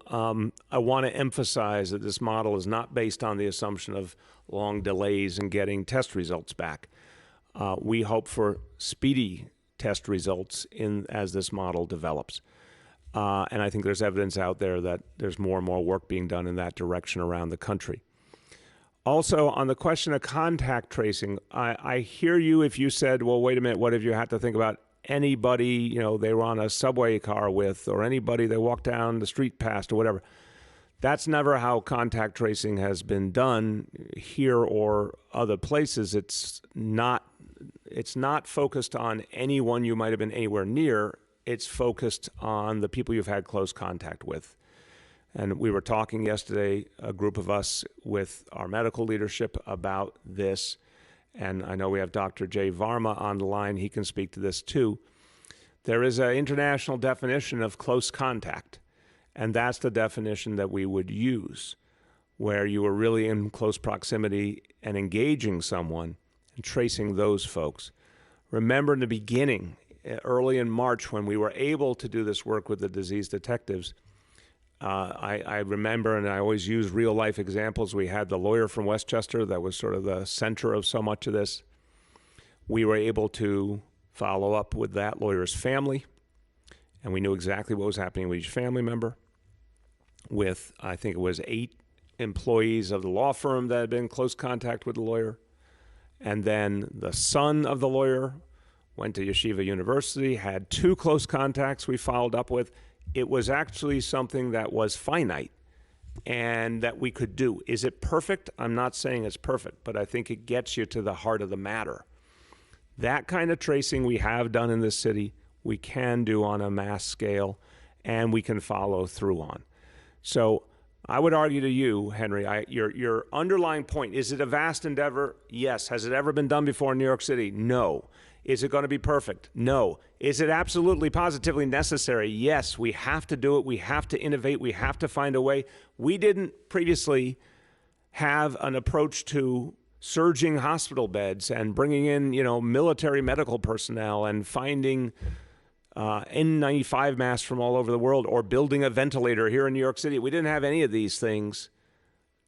Speaker 1: I want to emphasize that this model is not based on the assumption of long delays in getting test results back. We hope for speedy test results as this model develops. And I think there's evidence out there that there's more and more work being done in that direction around the country. Also, on the question of contact tracing, I hear you if you said, well, wait a minute, what if you had to think about anybody, they were on a subway car with, or anybody they walked down the street past or whatever. That's never how contact tracing has been done here or other places. It's not focused on anyone you might have been anywhere near. It's focused on the people you've had close contact with. And we were talking yesterday, a group of us with our medical leadership about this. And I know we have Dr. Jay Varma on the line. He can speak to this too. There is an international definition of close contact, and that's the definition that we would use, where you were really in close proximity and engaging someone and tracing those folks. Remember in the beginning, early in March, when we were able to do this work with the disease detectives, I remember, and I always use real life examples. We had the lawyer from Westchester that was sort of the center of so much of this. We were able to follow up with that lawyer's family, and we knew exactly what was happening with each family member. With, I think it was 8 employees of the law firm that had been in close contact with the lawyer. And then the son of the lawyer went to Yeshiva University, had 2 close contacts we followed up with. It was actually something that was finite and that we could do. Is it perfect? I'm not saying it's perfect, but I think it gets you to the heart of the matter. That kind of tracing we have done in this city, we can do on a mass scale, and we can follow through on. So I would argue to you, Henry, your underlying point, is it a vast endeavor? Yes. Has it ever been done before in New York City? No. Is it going to be perfect? No. Is it absolutely positively necessary? Yes. We have to do it. We have to innovate. We have to find a way. We didn't previously have an approach to surging hospital beds and bringing in, military medical personnel and finding N95 masks from all over the world, or building a ventilator here in New York City. We didn't have any of these things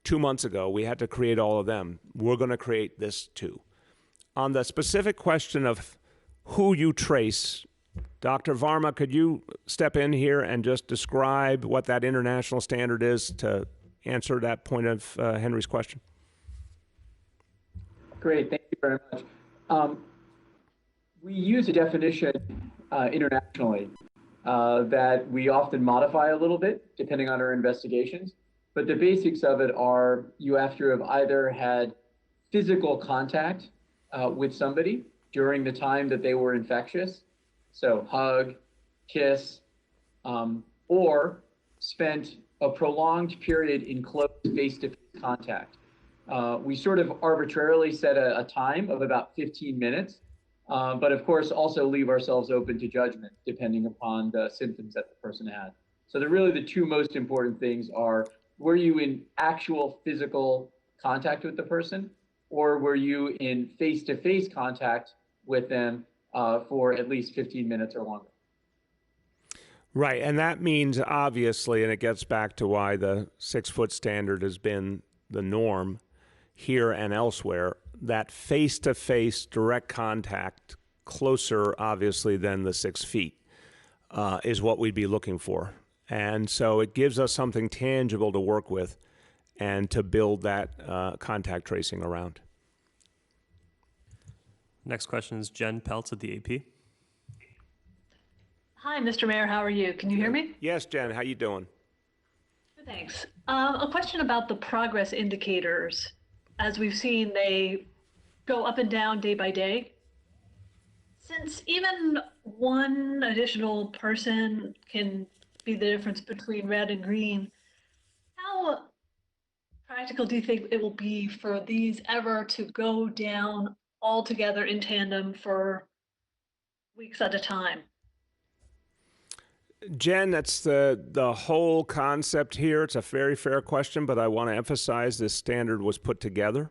Speaker 1: 2 months ago. We had to create all of them. We're going to create this too. On the specific question of who you trace, Dr. Varma, could you step in here and just describe what that international standard is to answer that point of Henry's question?
Speaker 5: Great, thank you very much. We use a definition internationally that we often modify a little bit depending on our investigations, but the basics of it are you have to have either had physical contact with somebody during the time that they were infectious, so hug, kiss, or spent a prolonged period in close face-to-face contact. We sort of arbitrarily set a time of about 15 minutes, but of course also leave ourselves open to judgment depending upon the symptoms that the person had. So the 2 most important things are, were you in actual physical contact with the person, or were you in face-to-face contact with them for at least 15 minutes or longer?
Speaker 1: Right, and that means obviously, and it gets back to why the 6-foot standard has been the norm here and elsewhere, that face-to-face direct contact, closer obviously than the 6 feet, is what we'd be looking for. And so it gives us something tangible to work with and to build that contact tracing around.
Speaker 2: Next question is Jen Peltz at the AP.
Speaker 6: Hi, Mr. Mayor. How are you? Can you hear me?
Speaker 1: Yes, Jen. How you doing?
Speaker 6: Thanks. A question about the progress indicators. As we've seen, they go up and down day by day. Since even one additional person can be the difference between red and green, how practical do you think it will be for these ever to go down all together in tandem for weeks at a time?
Speaker 1: Jen, that's the whole concept here. It's a very fair question, but I want to emphasize this standard was put together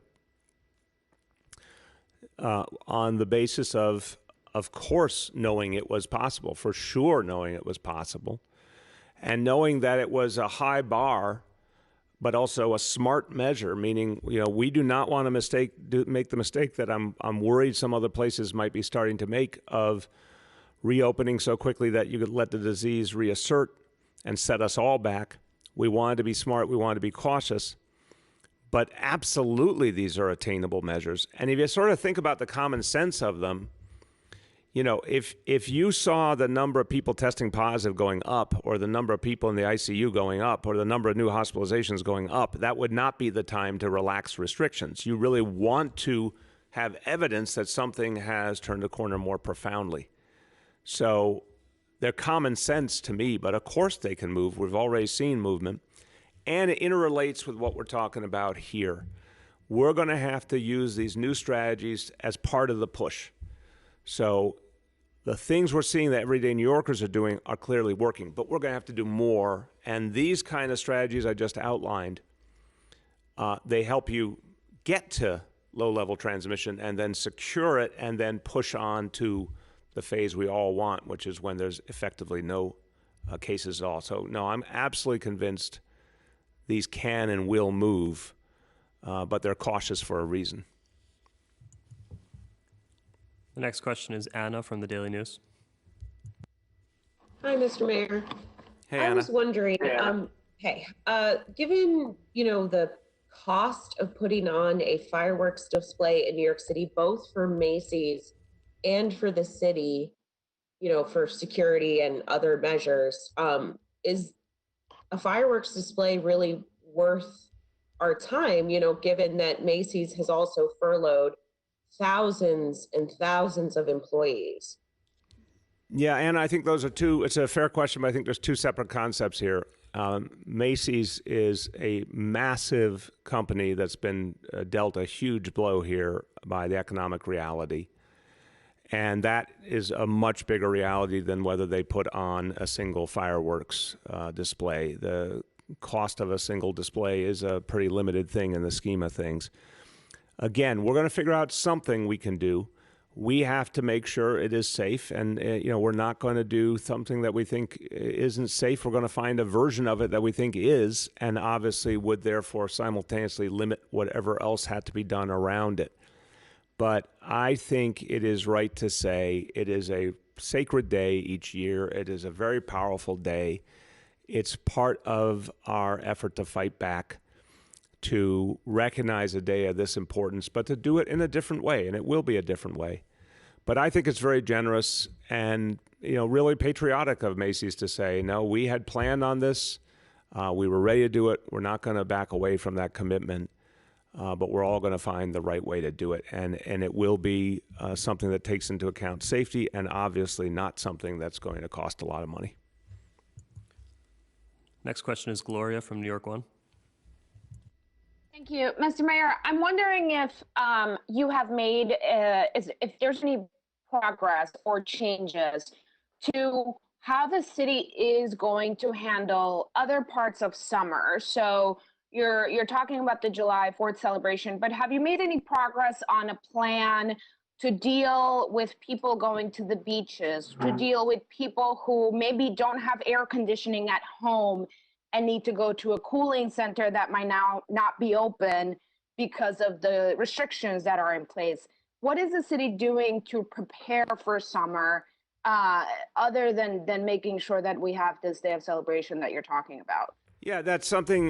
Speaker 1: on the basis of course, knowing it was possible, for sure knowing it was possible, and knowing that it was a high bar, but also a smart measure, meaning, we do not want to make the mistake that I'm worried some other places might be starting to make of reopening so quickly that you could let the disease reassert and set us all back. We wanted to be smart. We wanted to be cautious. But absolutely, these are attainable measures. And if you sort of think about the common sense of them, if you saw the number of people testing positive going up, or the number of people in the ICU going up, or the number of new hospitalizations going up, that would not be the time to relax restrictions. You really want to have evidence that something has turned a corner more profoundly. So they're common sense to me, but of course they can move. We've already seen movement. And it interrelates with what we're talking about here. We're going to have to use these new strategies as part of the push. So the things we're seeing that everyday New Yorkers are doing are clearly working, but we're going to have to do more. And these kind of strategies I just outlined, they help you get to low-level transmission and then secure it and then push on to the phase we all want, which is when there's effectively no cases at all. So no, I'm absolutely convinced these can and will move, but they're cautious for a reason.
Speaker 2: The next question is Anna from the Daily News.
Speaker 7: Hi, Mr. Mayor.
Speaker 1: Hey,
Speaker 7: I
Speaker 1: Anna.
Speaker 7: was wondering, given, the cost of putting on a fireworks display in New York City, both for Macy's and for the city, for security and other measures, is a fireworks display really worth our time, given that Macy's has also furloughed thousands and thousands of employees?
Speaker 1: Yeah, and I think it's a fair question, but I think there's two separate concepts here. Macy's is a massive company that's been dealt a huge blow here by the economic reality. And that is a much bigger reality than whether they put on a single fireworks display. The cost of a single display is a pretty limited thing in the scheme of things. Again, we're going to figure out something we can do. We have to make sure it is safe, and we're not going to do something that we think isn't safe. We're going to find a version of it that we think is, and obviously would therefore simultaneously limit whatever else had to be done around it. But I think it is right to say it is a sacred day each year. It is a very powerful day. It's part of our effort to fight back, to recognize a day of this importance, but to do it in a different way, and it will be a different way. But I think it's very generous and really patriotic of Macy's to say, no, we had planned on this. We were ready to do it. We're not going to back away from that commitment, but we're all going to find the right way to do it. And it will be something that takes into account safety, and obviously not something that's going to cost a lot of money.
Speaker 2: Next question is Gloria from New York One.
Speaker 8: Thank you, Mr. Mayor. I'm wondering if you have made, if there's any progress or changes to how the city is going to handle other parts of summer. So you're talking about the July 4th celebration, but have you made any progress on a plan to deal with people going to the beaches, to deal with people who maybe don't have air conditioning at home and need to go to a cooling center that might now not be open because of the restrictions that are in place? What is the city doing to prepare for summer, other than making sure that we have this day of celebration that you're talking about?
Speaker 1: Yeah, that's something,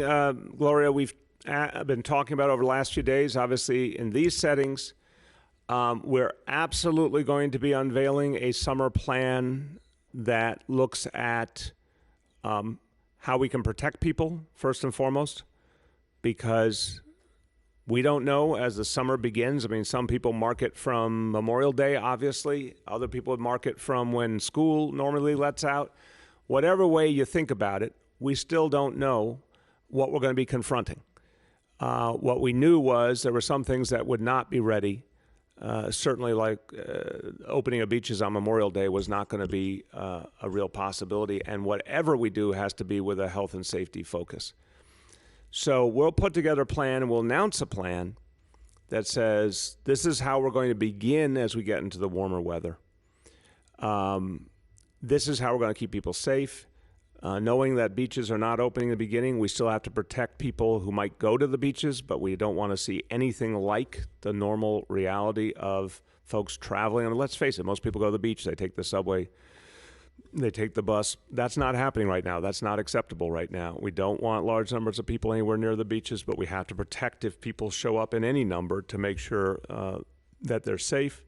Speaker 1: Gloria, we've been talking about over the last few days. Obviously, in these settings, we're absolutely going to be unveiling a summer plan that looks at how we can protect people, first and foremost, because we don't know as the summer begins. I mean, some people mark it from Memorial Day, obviously. Other people mark it from when school normally lets out. Whatever way you think about it, we still don't know what we're going to be confronting. What we knew was there were some things that would not be ready. Certainly, like opening of beaches on Memorial Day was not going to be a real possibility. And whatever we do has to be with a health and safety focus. So we'll put together a plan and we'll announce a plan that says this is how we're going to begin as we get into the warmer weather. This is how we're going to keep people safe. Knowing that beaches are not opening in the beginning, we still have to protect people who might go to the beaches, but we don't want to see anything like the normal reality of folks traveling. I mean, let's face it, most people go to the beach, they take the subway, they take the bus. That's not happening right now. That's not acceptable right now. We don't want large numbers of people anywhere near the beaches, but we have to protect if people show up in any number to make sure that they're safe.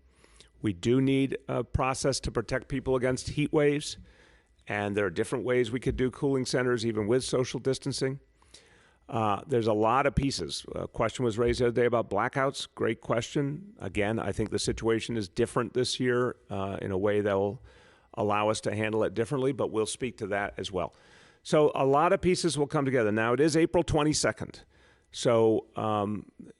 Speaker 1: We do need a process to protect people against heat waves. And there are different ways we could do cooling centers, even with social distancing. There's a lot of pieces. A question was raised the other day about blackouts. Great question. Again, I think the situation is different this year in a way that will allow us to handle it differently, but we'll speak to that as well. So a lot of pieces will come together. Now, it is April 22nd. So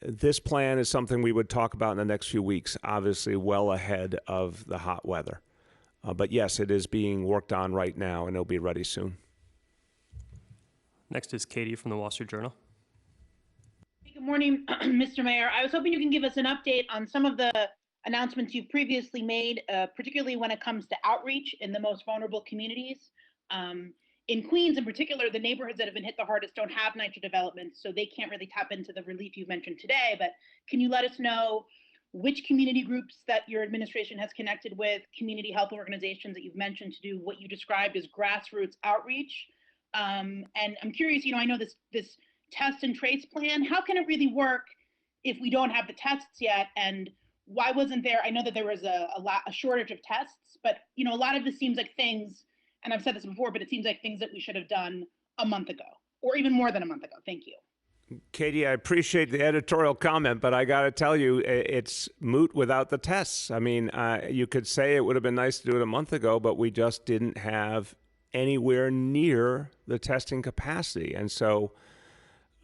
Speaker 1: this plan is something we would talk about in the next few weeks, obviously well ahead of the hot weather. But yes, it is being worked on right now, and it'll be ready soon.
Speaker 2: Next is Katie from the Wall Street Journal.
Speaker 9: Good morning, Mr. Mayor. I was hoping you can give us an update on some of the announcements you've previously made, particularly when it comes to outreach in the most vulnerable communities. In Queens, in particular, the neighborhoods that have been hit the hardest don't have nitro development, so they can't really tap into the relief you've mentioned today. But can you let us know which community groups that your administration has connected with, community health organizations that you've mentioned to do what you described as grassroots outreach? And I'm curious, I know this test and trace plan, how can it really work if we don't have the tests yet? And why wasn't there, I know that there was a shortage of tests, but a lot of this seems like things, and I've said this before, but it seems like things that we should have done a month ago, or even more than a month ago. Thank you.
Speaker 1: Katie, I appreciate the editorial comment, but I got to tell you, it's moot without the tests. I mean, you could say it would have been nice to do it a month ago, but we just didn't have anywhere near the testing capacity. And so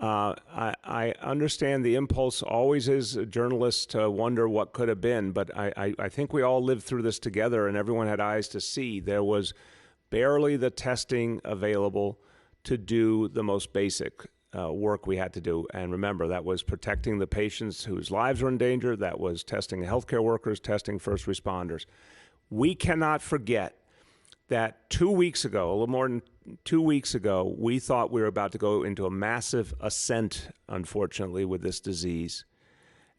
Speaker 1: I understand the impulse always is a journalist to wonder what could have been, but I think we all lived through this together and everyone had eyes to see. There was barely the testing available to do the most basic work we had to do. And remember, that was protecting the patients whose lives were in danger. That was testing healthcare workers, testing first responders. We cannot forget that 2 weeks ago, a little more than 2 weeks ago, we thought we were about to go into a massive ascent, unfortunately, with this disease.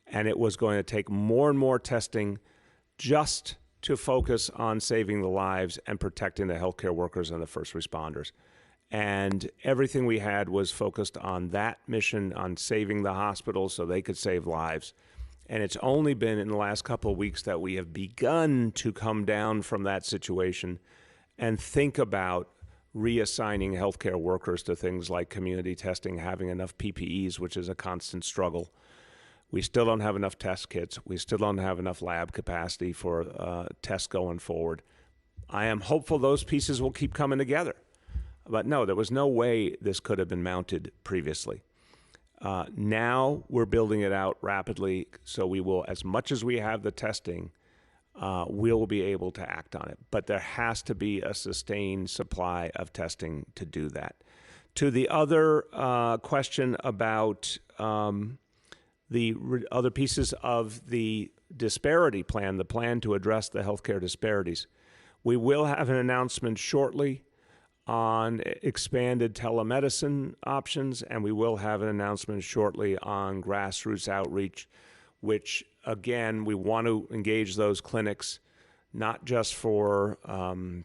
Speaker 1: And it was going to take more and more testing just to focus on saving the lives and protecting the healthcare workers and the first responders. And everything we had was focused on that mission, on saving the hospitals so they could save lives. And it's only been in the last couple of weeks that we have begun to come down from that situation and think about reassigning healthcare workers to things like community testing, having enough PPEs, which is a constant struggle. We still don't have enough test kits. We still don't have enough lab capacity for tests going forward. I am hopeful those pieces will keep coming together. But no, there was no way this could have been mounted previously. Now we're building it out rapidly, so we will, as much as we have the testing, we'll be able to act on it. But there has to be a sustained supply of testing to do that. To the other question about the other pieces of the disparity plan, the plan to address the healthcare disparities, we will have an announcement shortly on expanded telemedicine options, and we will have an announcement shortly on grassroots outreach, which, again, we want to engage those clinics, not just for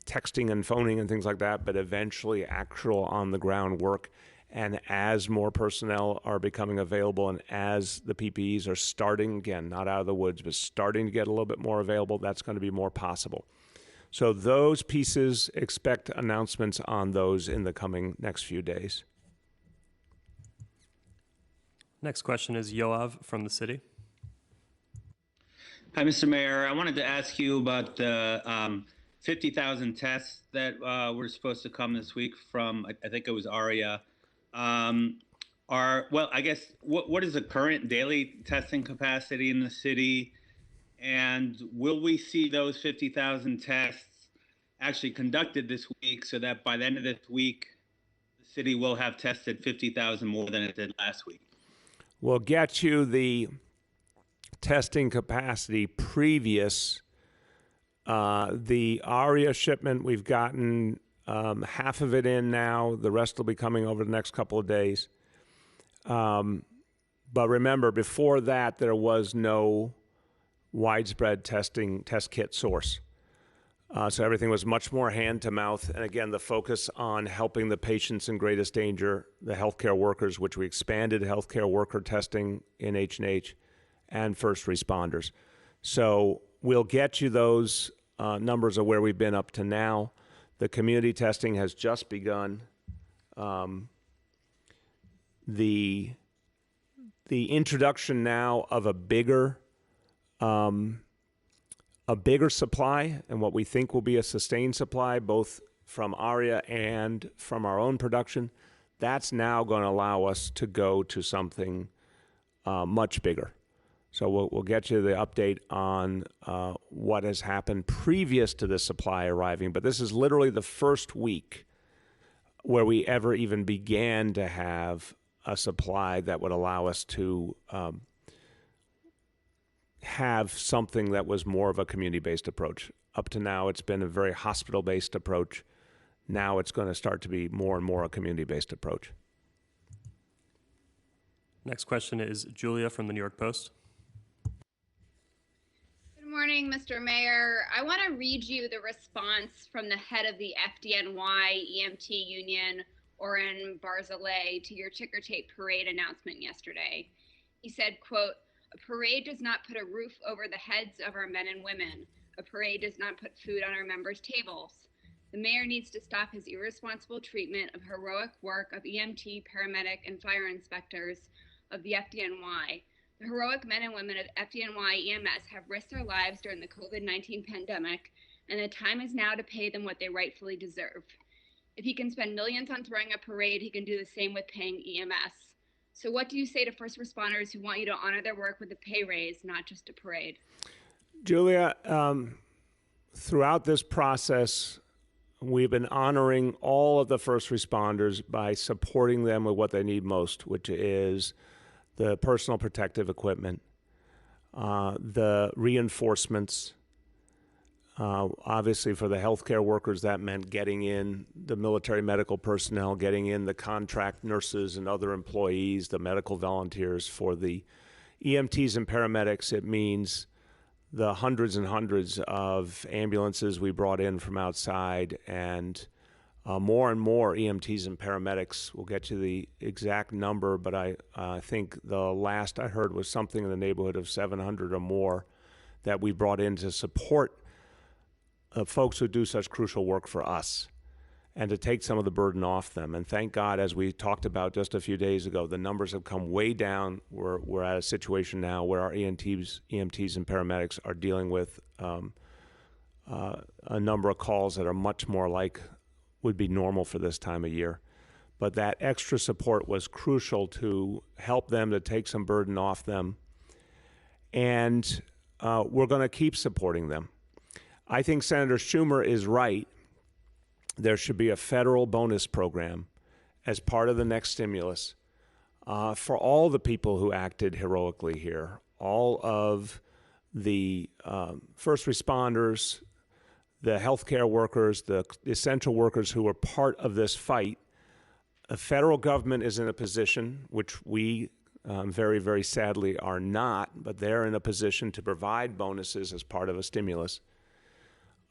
Speaker 1: texting and phoning and things like that, but eventually actual on-the-ground work. And as more personnel are becoming available and as the PPEs are starting, again, not out of the woods, but starting to get a little bit more available, that's going to be more possible. So those pieces, expect announcements on those in the coming next few days.
Speaker 2: Next question is Yoav from the city.
Speaker 10: Hi, Mr. Mayor. I wanted to ask you about the 50,000 tests that were supposed to come this week from, I think it was ARIA. well, I guess, what is the current daily testing capacity in the city? And will we see those 50,000 tests actually conducted this week so that by the end of this week, the city will have tested 50,000 more than it did last week?
Speaker 1: We'll get you the testing capacity previous. The ARIA shipment, we've gotten half of it in now. The rest will be coming over the next couple of days. But remember, before that, there was no widespread test kit source. So everything was much more hand to mouth. And again, the focus on helping the patients in greatest danger, the healthcare workers, which we expanded healthcare worker testing in H&H, and first responders. So we'll get you those numbers of where we've been up to now. The community testing has just begun. The introduction now of a bigger supply, and what we think will be a sustained supply, both from ARIA and from our own production, that's now going to allow us to go to something much bigger. So we'll get you the update on what has happened previous to this supply arriving. But this is literally the first week where we ever even began to have a supply that would allow us to have something that was more of a community-based approach. Up to now, it's been a very hospital-based approach. Now it's going to start to be more and more a community-based approach.
Speaker 2: Next question is Julia from the New York Post.
Speaker 11: Good morning, Mr. Mayor. I want to read you the response from the head of the FDNY EMT union, Oren Barzilay, to your ticker tape parade announcement yesterday. He said, quote, "A parade does not put a roof over the heads of our men and women. A parade does not put food on our members' tables. The mayor needs to stop his irresponsible treatment of heroic work of EMT, paramedic, and fire inspectors of the FDNY. The heroic men and women of FDNY EMS have risked their lives during the COVID-19 pandemic, and the time is now to pay them what they rightfully deserve. If he can spend millions on throwing a parade, he can do the same with paying EMS. So what do you say to first responders who want you to honor their work with a pay raise, not just a parade?"
Speaker 1: Julia, throughout this process, we've been honoring all of the first responders by supporting them with what they need most, which is the personal protective equipment, the reinforcements. Obviously, for the healthcare workers, that meant getting in the military medical personnel, getting in the contract nurses and other employees, the medical volunteers. For the EMTs and paramedics, it means the hundreds and hundreds of ambulances we brought in from outside, and more and more EMTs and paramedics. We'll get you the exact number, but I think the last I heard was something in the neighborhood of 700 or more that we brought in to support folks who do such crucial work for us and to take some of the burden off them. And thank God, as we talked about just a few days ago, the numbers have come way down. We're at a situation now where our EMTs and paramedics are dealing with a number of calls that are much more like would be normal for this time of year. But that extra support was crucial to help them, to take some burden off them. And we're going to keep supporting them. I think Senator Schumer is right. There should be a federal bonus program as part of the next stimulus for all the people who acted heroically here, all of the first responders, the healthcare workers, the essential workers who were part of this fight. The federal government is in a position, which we very, very sadly are not, but they're in a position to provide bonuses as part of a stimulus.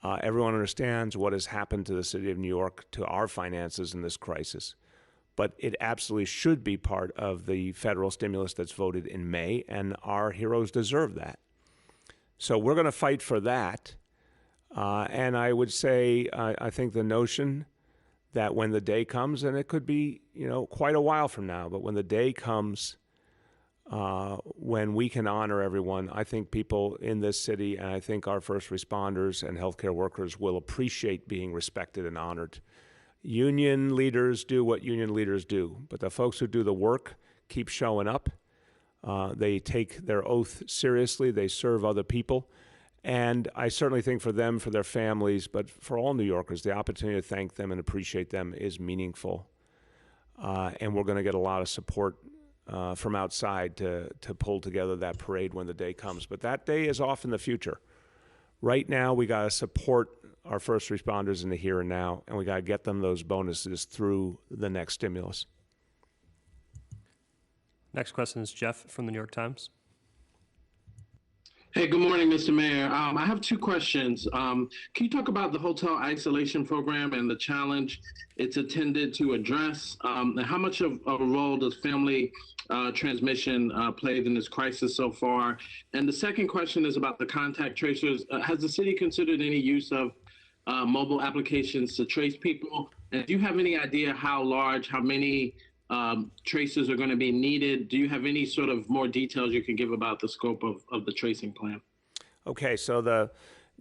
Speaker 1: Everyone understands what has happened to the city of New York, to our finances in this crisis. But it absolutely should be part of the federal stimulus that's voted in May, and our heroes deserve that. So we're going to fight for that. And I would say, I think the notion that when the day comes, and it could be, quite a while from now, but when the day comes when we can honor everyone, I think people in this city, and I think our first responders and healthcare workers will appreciate being respected and honored. Union leaders do what union leaders do, but the folks who do the work keep showing up. They take their oath seriously. They serve other people. And I certainly think for them, for their families, but for all New Yorkers, the opportunity to thank them and appreciate them is meaningful. And we're going to get a lot of support from outside to pull together that parade when the day comes. But that day is off in the future. Right now, we got to support our first responders in the here and now, and we got to get them those bonuses through the next stimulus.
Speaker 2: Next question is Jeff from the New York Times.
Speaker 12: Hey, good morning, Mr. Mayor. I have two questions. Can you talk about the hotel isolation program and the challenge it's intended to address? And how much of a role does family transmission played in this crisis so far? And the second question is about the contact tracers. Has the city considered any use of mobile applications to trace people? And do you have any idea how many tracers are going to be needed? Do you have any sort of more details you can give about the scope of the tracing plan?
Speaker 1: Okay, so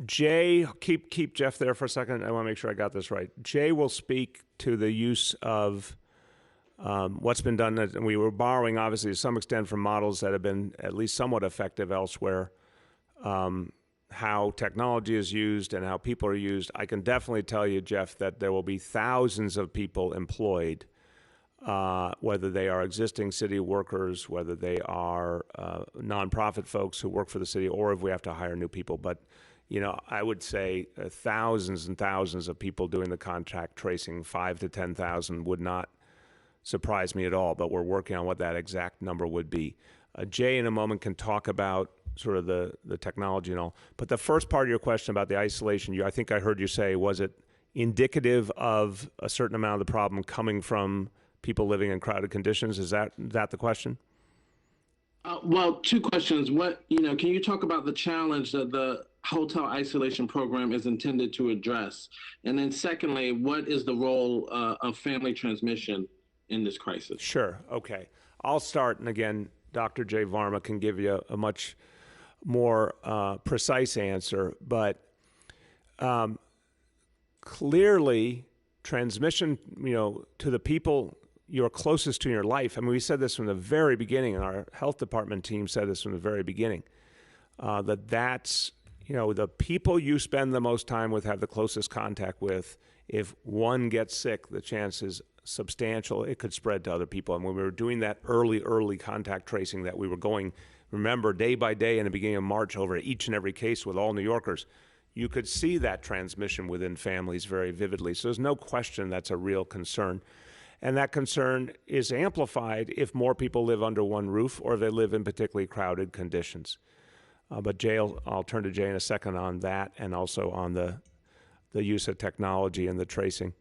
Speaker 1: Jay, keep Jeff there for a second. I want to make sure I got this right. Jay will speak to the use of what's been done, and we were borrowing, obviously, to some extent from models that have been at least somewhat effective elsewhere, how technology is used and how people are used. I can definitely tell you, Jeff, that there will be thousands of people employed, whether they are existing city workers, whether they are nonprofit folks who work for the city, or if we have to hire new people. But, I would say thousands and thousands of people doing the contact tracing, 5,000 to 10,000 would not surprise me at all, but we're working on what that exact number would be. Jay, in a moment, can talk about sort of the technology and all. But the first part of your question about the isolation, I think I heard you say, was it indicative of a certain amount of the problem coming from people living in crowded conditions? Is that the question?
Speaker 12: Well, two questions. Can you talk about the challenge that the hotel isolation program is intended to address? And then secondly, what is the role of family transmission in this crisis?
Speaker 1: Sure. Okay. I'll start. And again, Dr. Jay Varma can give you a much more precise answer. But clearly, transmission, to the people you're closest to in your life. I mean, we said this from the very beginning, and our health department team said this from the very beginning, that's, the people you spend the most time with, have the closest contact with. If one gets sick, the chance is substantial it could spread to other people. And when we were doing that early contact tracing that we were going, remember, day by day in the beginning of March over each and every case with all New Yorkers, you could see that transmission within families very vividly. So there's no question that's a real concern. And that concern is amplified if more people live under one roof or they live in particularly crowded conditions. But Jay, I'll turn to Jay in a second on that, and also on the use of technology and the tracing.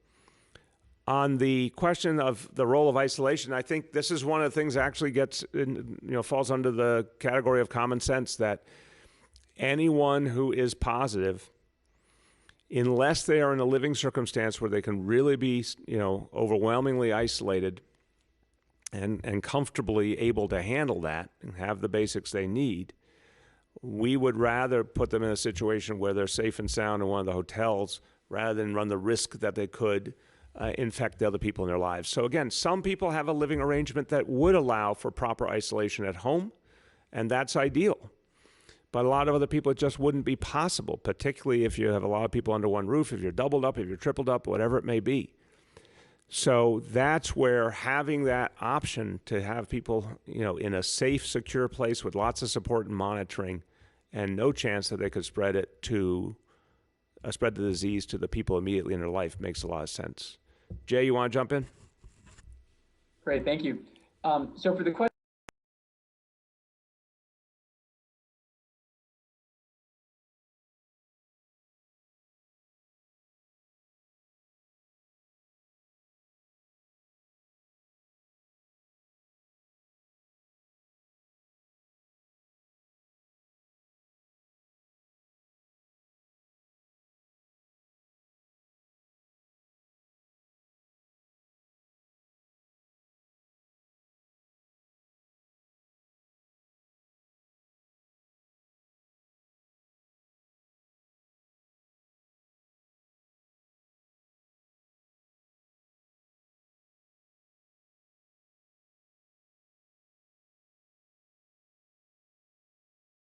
Speaker 1: On the question of the role of isolation, I think this is one of the things that actually falls under the category of common sense, that anyone who is positive, unless they are in a living circumstance where they can really be, overwhelmingly isolated and comfortably able to handle that and have the basics they need, we would rather put them in a situation where they're safe and sound in one of the hotels rather than run the risk that they could infect the other people in their lives. So again, some people have a living arrangement that would allow for proper isolation at home, and that's ideal. But a lot of other people, it just wouldn't be possible, particularly if you have a lot of people under one roof, if you're doubled up, if you're tripled up, whatever it may be. So that's where having that option to have people, in a safe, secure place with lots of support and monitoring, and no chance that they could spread the disease to the people immediately in their life, makes a lot of sense. Jay, you want to jump in?
Speaker 5: Great, thank you. So for the question